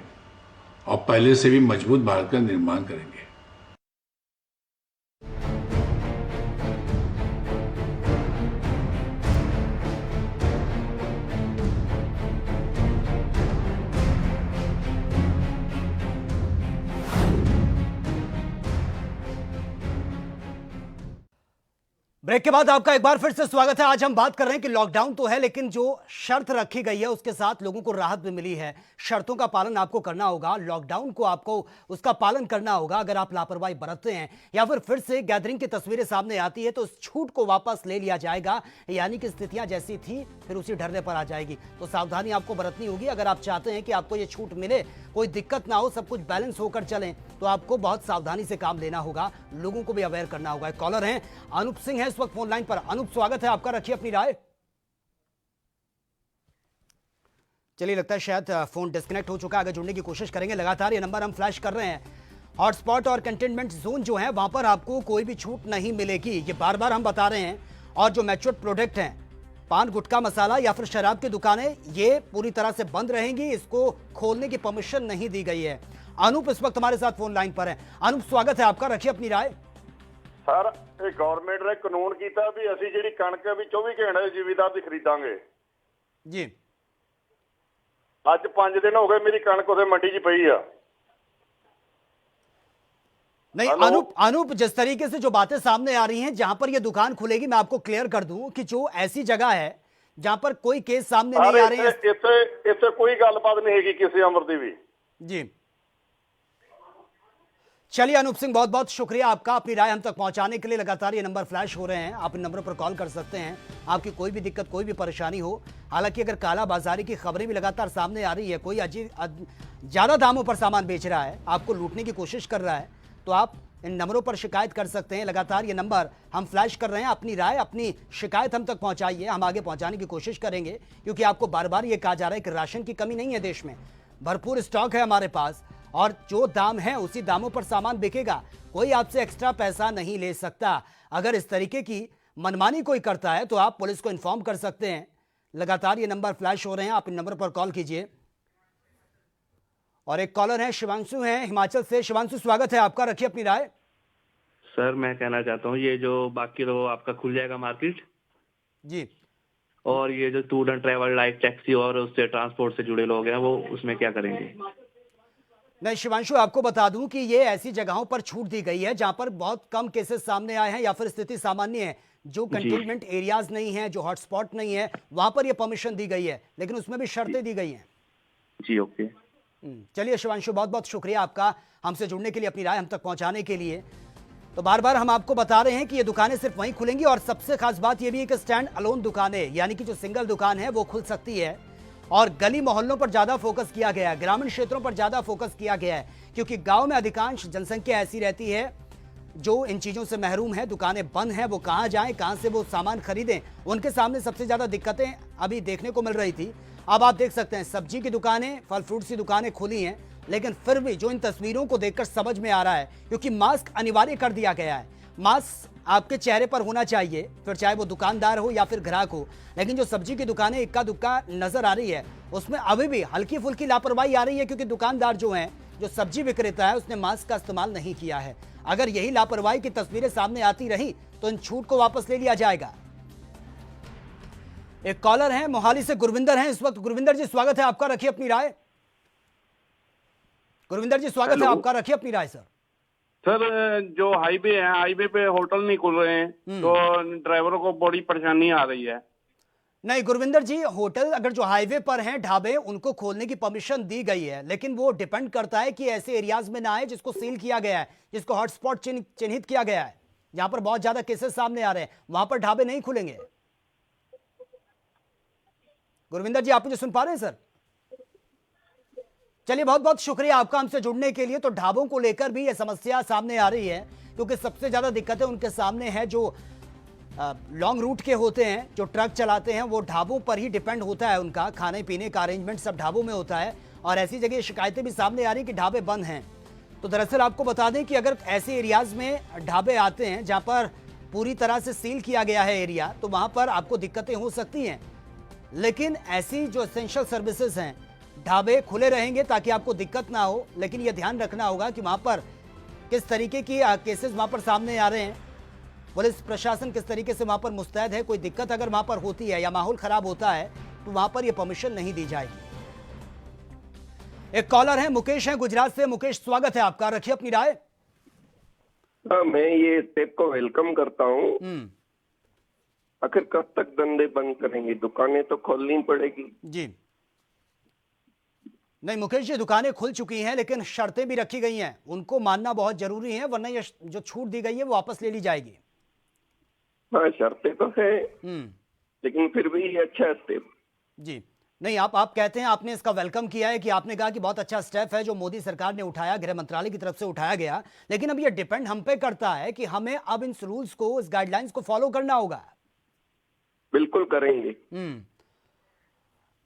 और पहले से भी मजबूत भारत का निर्माण करेंगे। ब्रेक के बाद आपका एक बार फिर से स्वागत है। आज हम बात कर रहे हैं कि लॉकडाउन तो है, लेकिन जो शर्त रखी गई है उसके साथ लोगों को राहत भी मिली है। शर्तों का पालन आपको करना होगा, लॉकडाउन को आपको उसका पालन करना होगा। अगर आप लापरवाही बरतते हैं या फिर से गैदरिंग की तस्वीरें सामने आती है तो उस छूट को वापस ले लिया जाएगा, यानी कि स्थितियां जैसी थी फिर उसी ढर्रे पर आ जाएगी। तो सावधानी आपको बरतनी होगी। अगर आप चाहते हैं कि आपको ये छूट मिले, कोई दिक्कत ना हो, सब कुछ बैलेंस होकर चलें, तो आपको बहुत सावधानी से काम लेना होगा, लोगों को भी अवेयर करना होगा। एक कॉलर हैं, अनूप सिंह है इस वक्त फोन लाइन पर। अनूप, स्वागत है आपका, रखिए अपनी राय। चलिए, लगता है शायद फोन डिस्कनेक्ट हो चुका है। आगे जुड़ने की कोशिश करेंगे। लगातार ये नंबर हम फ्लैश कर रहे हैं। हॉटस्पॉट और कंटेनमेंट जोन जो है वहां पर आपको कोई भी छूट नहीं मिलेगी, ये बार बार हम बता रहे हैं। और जो मैच्योर प्रोडक्ट हैं, पान, गुटखा, मसाला या फिर शराब की दुकानें, ये पूरी तरह से बंद रहेंगी। इसको खोलने की परमिशन नहीं दी गई है। अनूप इस वक्त हमारे साथ फोन लाइन पर है। अनूप, स्वागत है आपका, रखिए अपनी राय। सर, ਇਹ ਗਵਰਨਮੈਂਟ ਨੇ ਕਾਨੂੰਨ ਕੀਤਾ ਵੀ ਅਸੀਂ ਜਿਹੜੀ ਕਣਕ ਹੈ ਵੀ 24 ਘੰਟੇ ਜ਼ਿਮੀਦਾਰ ਦੀ ਖਰੀਦਾਂਗੇ ਜੀ। ਅੱਜ 5 ਦਿਨ ਹੋ ਗਏ ਮੇਰੀ ਕਣਕ ਉਹਦੇ ਮੰਡੀ 'ਚ ਪਈ ਆ। नहीं अनूप, जिस तरीके से जो बातें सामने आ रही हैं, जहां पर ये दुकान खुलेगी, मैं आपको क्लियर कर दूं कि जो ऐसी जगह है जहां पर कोई केस सामने नहीं आ रही है, ਇੱਥੇ ਕੋਈ ਗੱਲਬਾਤ नहीं हैगी किसी अमर दी भी। जी, चलिए अनूप सिंह, बहुत बहुत शुक्रिया आपका अपनी राय हम तक पहुंचाने के लिए। लगातार ये नंबर फ्लैश हो रहे हैं, आप इन नंबरों पर कॉल कर सकते हैं। आपकी कोई भी दिक्कत, कोई भी परेशानी हो। हालांकि अगर काला बाजारी की खबरें भी लगातार सामने आ रही है, कोई ज्यादा दामों पर सामान बेच रहा है, आपको लूटने की कोशिश कर रहा है, तो आप इन नंबरों पर शिकायत कर सकते हैं। लगातार ये नंबर हम फ्लैश कर रहे हैं। अपनी राय, अपनी शिकायत हम तक पहुंचाइए, हम आगे पहुंचाने की कोशिश करेंगे। क्योंकि आपको बार बार ये कहा जा रहा है कि राशन की कमी नहीं है, देश में भरपूर स्टॉक है हमारे पास, और जो दाम है उसी दामों पर सामान बिकेगा। कोई आपसे एक्स्ट्रा पैसा नहीं ले सकता। अगर इस तरीके की मनमानी कोई करता है तो आप पुलिस को इन्फॉर्म कर सकते हैं। लगातार ये नंबर फ्लैश हो रहे हैं, आप इन नंबर पर कॉल कीजिए। और एक कॉलर है, शिवांशु हैं हिमाचल से। शिवांशु, स्वागत है आपका, रखिए अपनी राय। सर, मैं कहना चाहता हूँ ये जो बाकी तो आपका खुल जाएगा मार्केट जी, और ये जो tour and travel like taxi और उससे ट्रांसपोर्ट से जुड़े लोग हैं वो उसमें क्या करेंगे? नहीं शिवांशु, आपको बता दूं कि ये ऐसी जगहों पर छूट दी गई है जहां पर बहुत कम केसेस सामने आए हैं या फिर स्थिति सामान्य है। जो कंटेनमेंट एरियाज नहीं है, जो हॉटस्पॉट नहीं है, वहां पर ये परमिशन दी गई है, लेकिन उसमें भी शर्तें दी गई हैं। जी, ओके। चलिए शिवांशु, बहुत बहुत शुक्रिया आपका हमसे जुड़ने के लिए, अपनी राय हम तक पहुंचाने के लिए। तो बार बार हम आपको बता रहे हैं कि ये दुकानें सिर्फ वहीं खुलेंगी, और सबसे खास बात ये भी है कि स्टैंड अलोन दुकानें, यानी कि जो सिंगल दुकान है वो खुल सकती है। और गली मोहल्लों पर ज्यादा फोकस किया गया है, ग्रामीण क्षेत्रों पर ज्यादा फोकस किया गया है, क्योंकि गांव में अधिकांश जनसंख्या ऐसी रहती है जो इन चीजों से महरूम है। दुकानें बंद हैं, वो कहां जाएं, कहां से वो सामान खरीदें, उनके सामने सबसे ज्यादा दिक्कतें अभी देखने को मिल रही थी। अब आप देख सकते हैं सब्जी की दुकानें, फल फ्रूट्स की दुकानें खुली हैं, लेकिन फिर भी जो इन तस्वीरों को देखकर समझ में आ रहा है, क्योंकि मास्क अनिवार्य कर दिया गया है, मास्क आपके चेहरे पर होना चाहिए, फिर चाहे वो दुकानदार हो या फिर ग्राहक हो। लेकिन जो सब्जी की दुकानें इक्का दुक्का नजर आ रही है, उसमें अभी भी हल्की फुल्की लापरवाही आ रही है, क्योंकि दुकानदार जो है, जो सब्जी विक्रेता है, उसने मास्क का इस्तेमाल नहीं किया है। अगर यही लापरवाही की तस्वीरें सामने आती रही तो इन छूट को वापस ले लिया जाएगा। एक कॉलर हैं मोहाली से, गुरविंदर हैं इस वक्त। गुरविंदर जी स्वागत है आपका, रखिए अपनी राय। गुरविंदर जी स्वागत है आपका, रखिए अपनी राय। सर जो हाईवे है, हाईवे पे होटल नहीं खुल रहे हैं तो ड्राइवरों को बड़ी परेशानी आ रही है। नहीं गुरविंदर जी, होटल अगर जो हाईवे पर हैं, ढाबे, उनको खोलने की परमिशन दी गई है, लेकिन वो डिपेंड करता है कि ऐसे एरियाज में ना आए जिसको सील किया गया है, जिसको हॉटस्पॉट चिन्हित किया गया है, जहां पर बहुत ज्यादा केसेस सामने आ रहे हैं, वहां पर ढाबे नहीं खुलेंगे। गुरविंदर जी आप मुझे सुन पा रहे हैं सर? चलिए बहुत बहुत शुक्रिया आपका हमसे जुड़ने के लिए। तो ढाबों को लेकर भी यह समस्या सामने आ रही है, क्योंकि सबसे ज्यादा दिक्कतें उनके सामने है जो लॉन्ग रूट के होते हैं, जो ट्रक चलाते हैं, वो ढाबों पर ही डिपेंड होता है, उनका खाने पीने का अरेंजमेंट सब ढाबों में होता है। और ऐसी जगह शिकायतें भी सामने आ रही कि ढाबे बंद हैं। तो दरअसल आपको बता दें कि अगर ऐसे एरियाज में ढाबे आते हैं जहां पर पूरी तरह से सील किया गया है एरिया, तो वहां पर आपको दिक्कतें हो सकती हैं। लेकिन ऐसी जो एसेंशियल सर्विसेज हैं, ढाबे खुले रहेंगे ताकि आपको दिक्कत ना हो। लेकिन यह ध्यान रखना होगा कि वहां पर किस तरीके की केसेस वहां पर सामने आ रहे हैं, पुलिस प्रशासन किस तरीके से वहां पर मुस्तैद है। कोई दिक्कत अगर वहां पर होती है या माहौल खराब होता है तो वहां पर यह परमिशन नहीं दी जाएगी। एक कॉलर है, मुकेश है गुजरात से। मुकेश स्वागत है आपका, रखिए अपनी राय। मैं ये स्टेप को वेलकम करता हूँ। आखिर कब तक धंधे बंद करेंगे? दुकानें तो खोलनी पड़ेगी। जी नहीं मुकेश जी, दुकानें खुल चुकी हैं, लेकिन शर्तें भी रखी गई हैं, उनको मानना बहुत जरूरी है, वरना ये जो छूट दी गई है वो वापस ले ली जाएगी। हाँ शर्तें तो है, लेकिन फिर भी ये अच्छा स्टेप। जी नहीं, आप कहते हैं, आपने इसका वेलकम किया है कि आपने कहा कि बहुत अच्छा स्टेप है जो मोदी सरकार ने उठाया, गृह मंत्रालय की तरफ से उठाया गया। लेकिन अब ये डिपेंड हम पे करता है कि हमें अब इन रूल्स को, इस गाइडलाइंस को फॉलो करना होगा। बिल्कुल करेंगे।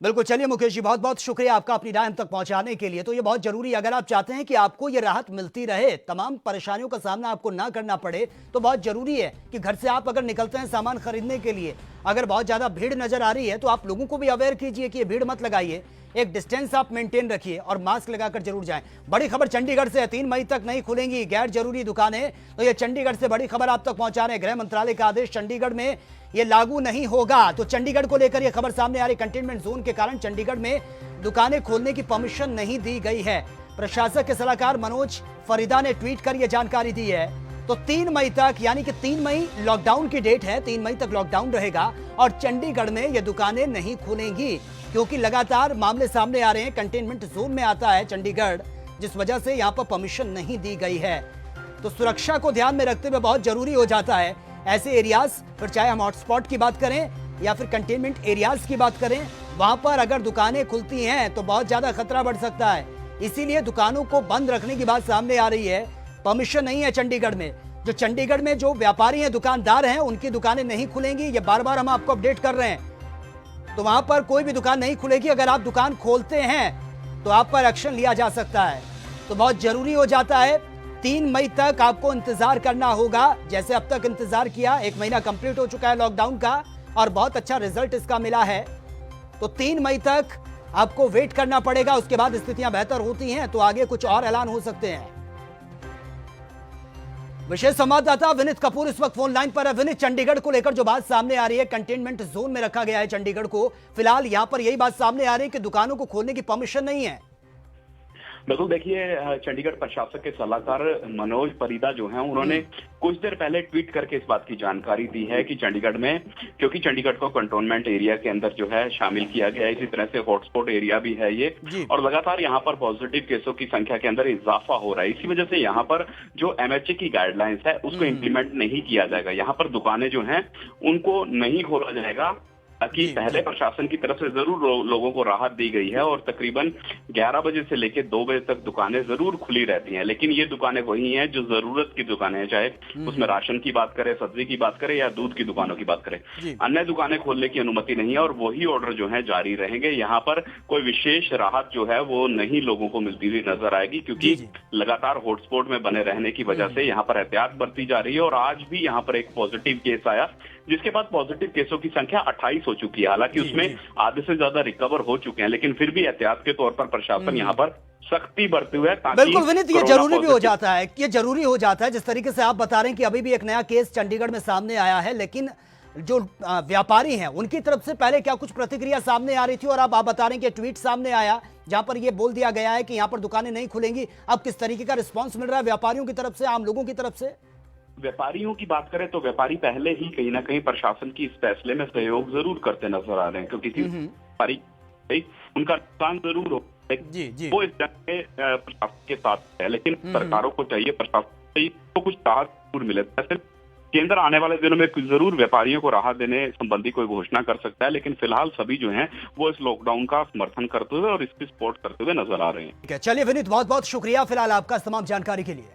बिल्कुल। चलिए मुकेश जी बहुत बहुत शुक्रिया आपका अपनी राय हम तक पहुंचाने के लिए। तो ये बहुत जरूरी है, अगर आप चाहते हैं कि आपको ये राहत मिलती रहे, तमाम परेशानियों का सामना आपको ना करना पड़े, तो बहुत जरूरी है कि घर से आप अगर निकलते हैं सामान खरीदने के लिए, अगर बहुत ज्यादा भीड़ नजर आ रही है तो आप लोगों को भी अवेयर कीजिए कि ये भीड़ मत लगाइए, एक डिस्टेंस आप मेंटेन रखिए और मास्क लगाकर जरूर जाएं। बड़ी खबर चंडीगढ़ से है, 3 मई तक नहीं खुलेंगी गैर जरूरी दुकानें। तो ये चंडीगढ़ से बड़ी खबर आप तक पहुंचा रहे हैं। गृह मंत्रालय का आदेश, चंडीगढ़ में ये लागू नहीं होगा। तो चंडीगढ़ को लेकर ये खबर सामने आ रही, कंटेनमेंट जोन के कारण चंडीगढ़ में दुकानें खोलने की परमिशन नहीं दी गई है। प्रशासक के सलाहकार मनोज फरीदा ने ट्वीट कर यह जानकारी दी है। तो 3 मई तक, यानी कि 3 मई लॉकडाउन की डेट है, 3 मई तक लॉकडाउन रहेगा और चंडीगढ़ में ये दुकानें नहीं खुलेंगी, क्योंकि लगातार मामले सामने आ रहे हैं। कंटेनमेंट जोन में आता है चंडीगढ़, जिस वजह से यहाँ पर परमिशन नहीं दी गई है। तो सुरक्षा को ध्यान में रखते हुए बहुत जरूरी हो जाता है ऐसे एरियाज, फिर चाहे हम हॉटस्पॉट की बात करें या फिर कंटेनमेंट एरियाज की बात करें, वहां पर अगर दुकानें खुलती हैं तो बहुत ज्यादा खतरा बढ़ सकता है। इसीलिए दुकानों को बंद रखने की बात सामने आ रही है। परमिशन नहीं है चंडीगढ़ में। जो चंडीगढ़ में जो व्यापारी हैं, दुकानदार हैं, उनकी दुकानें नहीं खुलेंगी, ये बार बार हम आपको अपडेट कर रहे हैं। तो वहां पर कोई भी दुकान नहीं खुलेगी। अगर आप दुकान खोलते हैं तो आप पर एक्शन लिया जा सकता है। तो बहुत जरूरी हो जाता है, 3 मई तक आपको इंतजार करना होगा, जैसे अब तक इंतजार किया। 1 महीना कंप्लीट हो चुका है लॉकडाउन का और बहुत अच्छा रिजल्ट इसका मिला है। तो 3 मई तक आपको वेट करना पड़ेगा। उसके बाद स्थितियां बेहतर होती हैं तो आगे कुछ और ऐलान हो सकते हैं। विशेष संवाददाता विनीत कपूर इस वक्त फोन लाइन पर है। विनीत, चंडीगढ़ को लेकर जो बात सामने आ रही है, कंटेनमेंट जोन में रखा गया है चंडीगढ़ को, फिलहाल यहां पर यही बात सामने आ रही है कि दुकानों को खोलने की परमिशन नहीं है। बिल्कुल, देखिए चंडीगढ़ प्रशासक के सलाहकार मनोज फरीदा जो हैं, उन्होंने कुछ देर पहले ट्वीट करके इस बात की जानकारी दी है कि चंडीगढ़ में, क्योंकि चंडीगढ़ को कंटोनमेंट एरिया के अंदर जो है शामिल किया गया है, इसी तरह से हॉटस्पॉट एरिया भी है ये, और लगातार यहाँ पर पॉजिटिव केसों की संख्या के अंदर इजाफा हो रहा है। इसी वजह से यहाँ पर जो MHA की गाइडलाइंस है उसको इम्प्लीमेंट नहीं किया जाएगा। यहाँ पर दुकानें जो हैं उनको नहीं खोला जाएगा, ताकि पहले प्रशासन की तरफ से जरूर लोगों को राहत दी गई है और तकरीबन 11 बजे से लेकर 2 बजे तक दुकानें जरूर खुली रहती हैं। लेकिन ये दुकानें वही हैं जो जरूरत की दुकानें हैं, चाहे उसमें राशन की बात करें, सब्जी की बात करें या दूध की दुकानों की बात करें। अन्य दुकानें खोलने की अनुमति नहीं है और वही ऑर्डर जो है जारी रहेंगे। यहाँ पर कोई विशेष राहत जो है वो नहीं लोगों को मिलती हुई नजर आएगी, क्योंकि लगातार हॉटस्पॉट में बने रहने की वजह से यहाँ पर एहतियात बरती जा रही है। और आज भी यहाँ पर एक पॉजिटिव केस आया, जिसके बाद पॉजिटिव केसों की संख्या 28 हो हो चुकी है। हालांकि उसमें आधे से ज्यादा रिकवर हो चुके हैं, लेकिन फिर भी एहतियात के तौर पर प्रशासन यहाँ पर सख्ती बरते हुए, ताकि बिल्कुल विनीत, ये जरूरी भी हो जाता है, ये जरूरी हो जाता है। जिस तरीके से आप बता रहे हैं कि अभी भी एक नया केस चंडीगढ़ में सामने आया है, लेकिन जो व्यापारी हैं उनकी तरफ से पहले क्या कुछ प्रतिक्रिया सामने आ रही थी, और अब आप बता रहे हैं कि ट्वीट सामने आया जहां पर यह बोल दिया गया है कि यहां पर दुकानें नहीं खुलेंगी। अब किस तरीके का रिस्पांस मिल रहा है व्यापारियों की तरफ से, आम लोगों की तरफ से? व्यापारियों की बात करें तो व्यापारी पहले ही कहीं ना कहीं प्रशासन की इस फैसले में सहयोग जरूर करते नजर आ रहे हैं, क्योंकि व्यापारी उनका नुकसान जरूर हो, वो इस जंग में प्रशासन के साथ है, लेकिन सरकारों को चाहिए, प्रशासन को कुछ राहत जरूर मिले। केंद्र आने वाले दिनों में जरूर व्यापारियों को राहत देने संबंधी कोई घोषणा कर सकता है, लेकिन फिलहाल सभी जो हैं वो इस लॉकडाउन का समर्थन करते हुए और इसकी सपोर्ट करते हुए नजर आ रहे हैं। ठीक है, चलिए विनीत, बहुत बहुत शुक्रिया फिलहाल आपका तमाम जानकारी के लिए।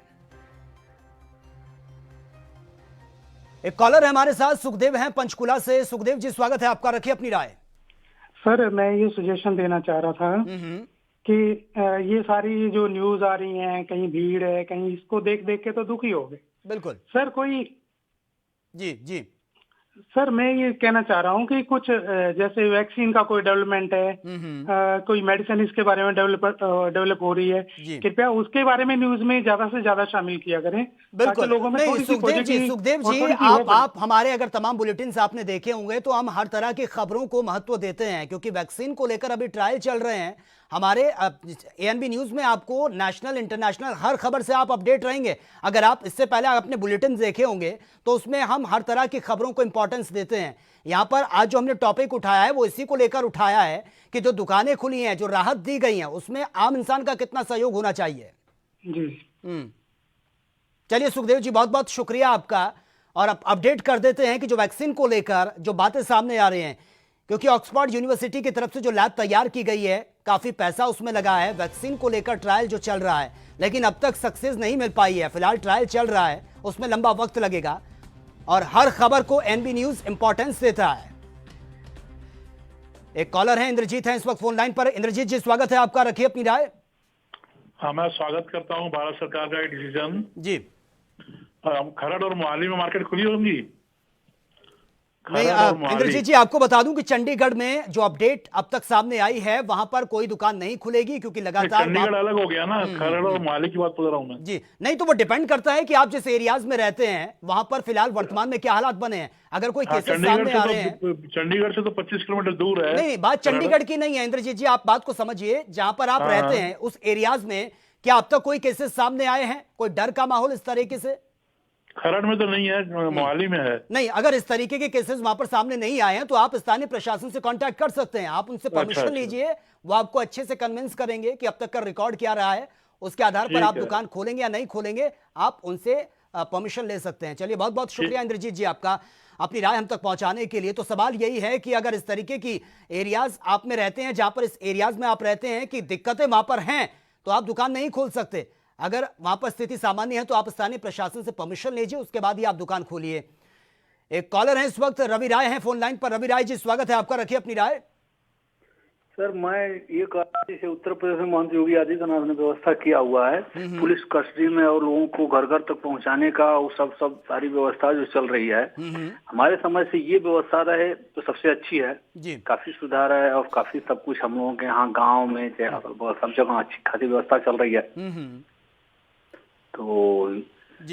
एक कॉलर है हमारे साथ, सुखदेव हैं पंचकुला से। सुखदेव जी स्वागत है आपका, रखिए अपनी राय। सर मैं ये सजेशन देना चाह रहा था कि ये सारी जो न्यूज आ रही हैं, कहीं भीड़ है, कहीं इसको देख देख के तो दुखी हो गए। बिल्कुल सर, कोई जी सर मैं ये कहना चाह रहा हूँ कि कुछ जैसे वैक्सीन का कोई डेवलपमेंट है, कोई मेडिसिन इसके बारे में डेवलप हो रही है, कृपया उसके बारे में न्यूज में ज्यादा से ज्यादा शामिल किया करें। बिल्कुल, लोगों में नहीं सुखदेव जी आप हमारे अगर तमाम बुलेटिन आपने देखे होंगे तो हम हर तरह की खबरों को महत्व देते हैं, क्योंकि वैक्सीन को लेकर अभी ट्रायल चल रहे हैं। हमारे ANB न्यूज में आपको नेशनल इंटरनेशनल हर खबर से आप अपडेट रहेंगे। अगर आप इससे पहले अपने बुलेटिन देखे होंगे तो उसमें हम हर तरह की खबरों को इंपॉर्टेंस देते हैं। यहां पर आज जो हमने टॉपिक उठाया है वो इसी को लेकर उठाया है कि जो दुकानें खुली हैं, जो राहत दी गई है, उसमें आम इंसान का कितना सहयोग होना चाहिए। चलिए सुखदेव जी, बहुत बहुत शुक्रिया आपका। और अब अपडेट कर देते हैं कि जो वैक्सीन को लेकर जो बातें सामने आ रही हैं, क्योंकि ऑक्सफोर्ड यूनिवर्सिटी की तरफ से जो लैब तैयार की गई है, काफी पैसा उसमें लगा है। वैक्सीन को लेकर ट्रायल जो चल रहा है, लेकिन अब तक सक्सेस नहीं मिल पाई है। फिलहाल ट्रायल चल रहा है, उसमें लंबा वक्त लगेगा और हर खबर को ANB न्यूज इंपॉर्टेंस देता है। एक कॉलर है, इंद्रजीत है इस वक्त फोन लाइन पर। इंद्रजीत जी स्वागत है आपका, रखिए अपनी राय। हाँ, मैं स्वागत करता हूँ भारत सरकार का डिसीजन। जी, खरड़ और मोहाली में मार्केट खुली होंगी? नहीं इंद्रजीत जी, आपको बता दूं कि चंडीगढ़ में जो अपडेट अब तक सामने आई है, वहां पर कोई दुकान नहीं खुलेगी, क्योंकि लगातार चंडीगढ़ अलग हो गया ना, खरड़ और मोहाली की बात पूछ रहा हूं मैं। जी नहीं, तो वो डिपेंड करता है कि आप जिस एरियाज में रहते हैं वहां पर फिलहाल वर्तमान में क्या हालात बने हैं। अगर कोई केसेस सामने आ रहे हैं, चंडीगढ़ से तो 25 किलोमीटर दूर है। नहीं, बात चंडीगढ़ की नहीं है इंद्रजीत जी, आप बात को समझिए। जहां पर आप रहते हैं उस एरियाज में क्या अब तक कोई केसेस सामने आए हैं? कोई डर का माहौल इस तरीके से? खरड़ में तो नहीं है, मोहाली में है। नहीं, अगर इस तरीके के केसेस वहां पर सामने नहीं आए हैं तो आप स्थानीय प्रशासन से कांटेक्ट कर सकते हैं। आप उनसे परमिशन लीजिए, वो आपको अच्छे से कन्विंस करेंगे कि अब तक का रिकॉर्ड क्या रहा है, उसके आधार पर आप दुकान खोलेंगे या नहीं खोलेंगे, आप उनसे परमिशन ले सकते हैं। चलिए, बहुत बहुत शुक्रिया इंद्रजीत जी आपका अपनी राय हम तक पहुंचाने के लिए। तो सवाल यही है कि अगर इस तरीके की एरियाज आप में रहते हैं, जहां पर इस एरियाज में आप रहते हैं कि दिक्कतें वहां पर हैं, तो आप दुकान नहीं खोल सकते। अगर वहां पर स्थिति सामान्य है तो आप स्थानीय प्रशासन से परमिशन लीजिए, उसके बाद ही आप दुकान खोलिए। एक कॉलर है इस वक्त, रवि राय हैं फोन लाइन पर। रवि राय जी स्वागत है आपका, रखिए अपनी राय। सर मैं ये कह रहा जैसे उत्तर प्रदेश में मुख्यमंत्री योगी आदित्यनाथ ने व्यवस्था किया हुआ है पुलिस कस्टडी में और लोगों को घर घर तक पहुंचाने का, वो सब सारी व्यवस्था जो चल रही है, हमारे समझ से ये व्यवस्था रहे तो सबसे अच्छी है। काफी सुधार है और काफी सब कुछ हम लोगों के यहाँ गाँव में सब जगह अच्छी खासी व्यवस्था चल रही है। तो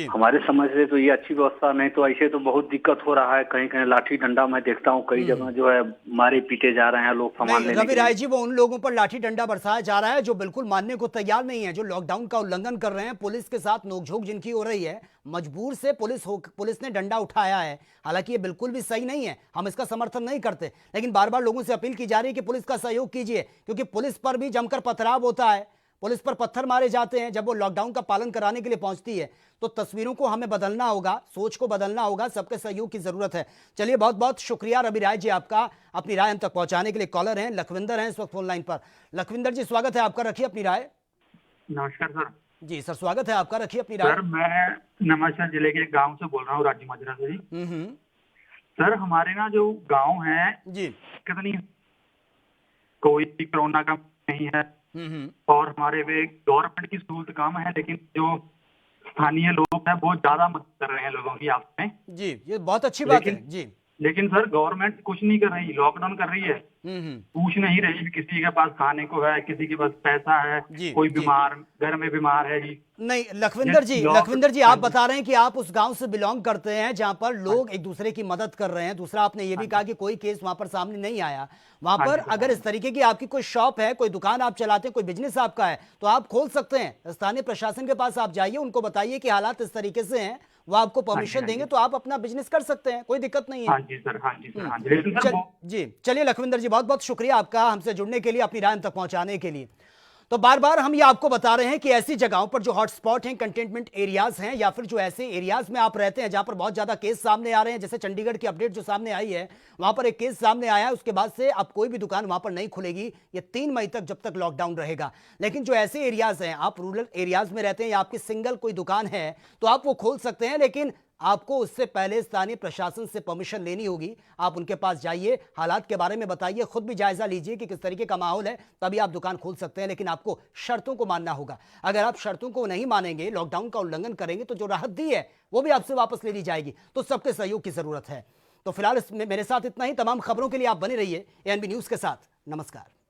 हमारे समझ से तो ये अच्छी व्यवस्था, नहीं तो ऐसे तो बहुत दिक्कत हो रहा है। कहीं कहीं लाठी डंडा मैं देखता हूँ, कई जगह जो है मारे पीटे जा रहे हैं लोग सामान लेने। रवि राय जी, वो उन लोगों पर लाठी डंडा बरसाया जा रहा है जो बिल्कुल मानने को तैयार नहीं है, जो लॉकडाउन का उल्लंघन कर रहे हैं। पुलिस के साथ नोकझोंक जिनकी हो रही है, मजबूर से पुलिस ने डंडा उठाया है। हालांकि ये बिल्कुल भी सही नहीं है, हम इसका समर्थन नहीं करते, लेकिन बार बार लोगों से अपील की जा रही है कि पुलिस का सहयोग कीजिए, क्योंकि पुलिस पर भी जमकर पथराव होता है, पुलिस पर पत्थर मारे जाते हैं जब वो लॉकडाउन का पालन कराने के लिए पहुंचती है। तो तस्वीरों को हमें बदलना होगा, सोच को बदलना होगा, सबके सहयोग की जरूरत है। चलिए, बहुत बहुत शुक्रिया रवि राय जी आपका अपनी राय हम तक पहुंचाने के लिए। कॉलर हैं लखविंदर हैं इस वक्त फोन लाइन पर। लखविंदर जी स्वागत है आपका, रखिए अपनी राय। नमस्कार सर। जी सर स्वागत है आपका, रखिए अपनी राय। सर मैं नमस्कार जिले के गाँव से बोल रहा हूँ, राजी माजरा से। सर हमारे ना जो गाँव है जी, कितनी कोई कोरोना का नहीं है और हमारे वे गवर्नमेंट की सहूलत कम है, लेकिन जो स्थानीय लोग हैं बहुत ज्यादा मदद कर रहे हैं लोगों की आपस में। जी, ये बहुत अच्छी बात है जी। लेकिन सर गवर्नमेंट कुछ नहीं कर रही, लॉकडाउन कर रही है, पूछ नहीं रही किसी के पास खाने को है, किसी के पास पैसा है, कोई बीमार घर में बीमार है जी। नहीं लखविंदर जी आप बता रहे हैं कि आप उस गांव से बिलोंग करते हैं जहां पर लोग एक दूसरे की मदद कर रहे हैं। दूसरा आपने ये भी कहा कि कोई केस वहां पर सामने नहीं आया। वहां पर अगर इस तरीके की आपकी कोई शॉप है, कोई दुकान आप चलाते हैं, कोई बिजनेस आपका है, तो आप खोल सकते हैं। स्थानीय प्रशासन के पास आप जाइए, उनको बताइए कि हालात इस तरीके से हैं, वो आपको परमिशन देंगे तो आप अपना बिजनेस कर सकते हैं, कोई दिक्कत नहीं है। हाँ जी सर, हाँ जी सर, हाँ जी। जी चलिए लखविंदर जी, बहुत बहुत शुक्रिया आपका हमसे जुड़ने के लिए, अपनी राय तक पहुंचाने के लिए। तो बार बार हम ये आपको बता रहे हैं कि ऐसी जगहों पर जो हॉटस्पॉट हैं, कंटेनमेंट एरियाज हैं, या फिर जो ऐसे एरियाज में आप रहते हैं जहां पर बहुत ज्यादा केस सामने आ रहे हैं, जैसे चंडीगढ़ की अपडेट जो सामने आई है, वहां पर एक केस सामने आया है, उसके बाद से अब कोई भी दुकान वहां पर नहीं खुलेगी, ये 3 मई तक जब तक लॉकडाउन रहेगा। लेकिन जो ऐसे एरियाज हैं, आप रूरल एरियाज में रहते हैं या आपकी सिंगल कोई दुकान है, तो आप वो खोल सकते हैं, लेकिन आपको उससे पहले स्थानीय प्रशासन से परमिशन लेनी होगी। आप उनके पास जाइए, हालात के बारे में बताइए, खुद भी जायजा लीजिए कि किस तरीके का माहौल है, तभी आप दुकान खोल सकते हैं। लेकिन आपको शर्तों को मानना होगा। अगर आप शर्तों को नहीं मानेंगे, लॉकडाउन का उल्लंघन करेंगे, तो जो राहत दी है वो भी आपसे वापस ले ली जाएगी। तो सबके सहयोग की जरूरत है। तो फिलहाल मेरे साथ इतना ही। तमाम खबरों के लिए आप बने रहिए एएनबी न्यूज के साथ। नमस्कार।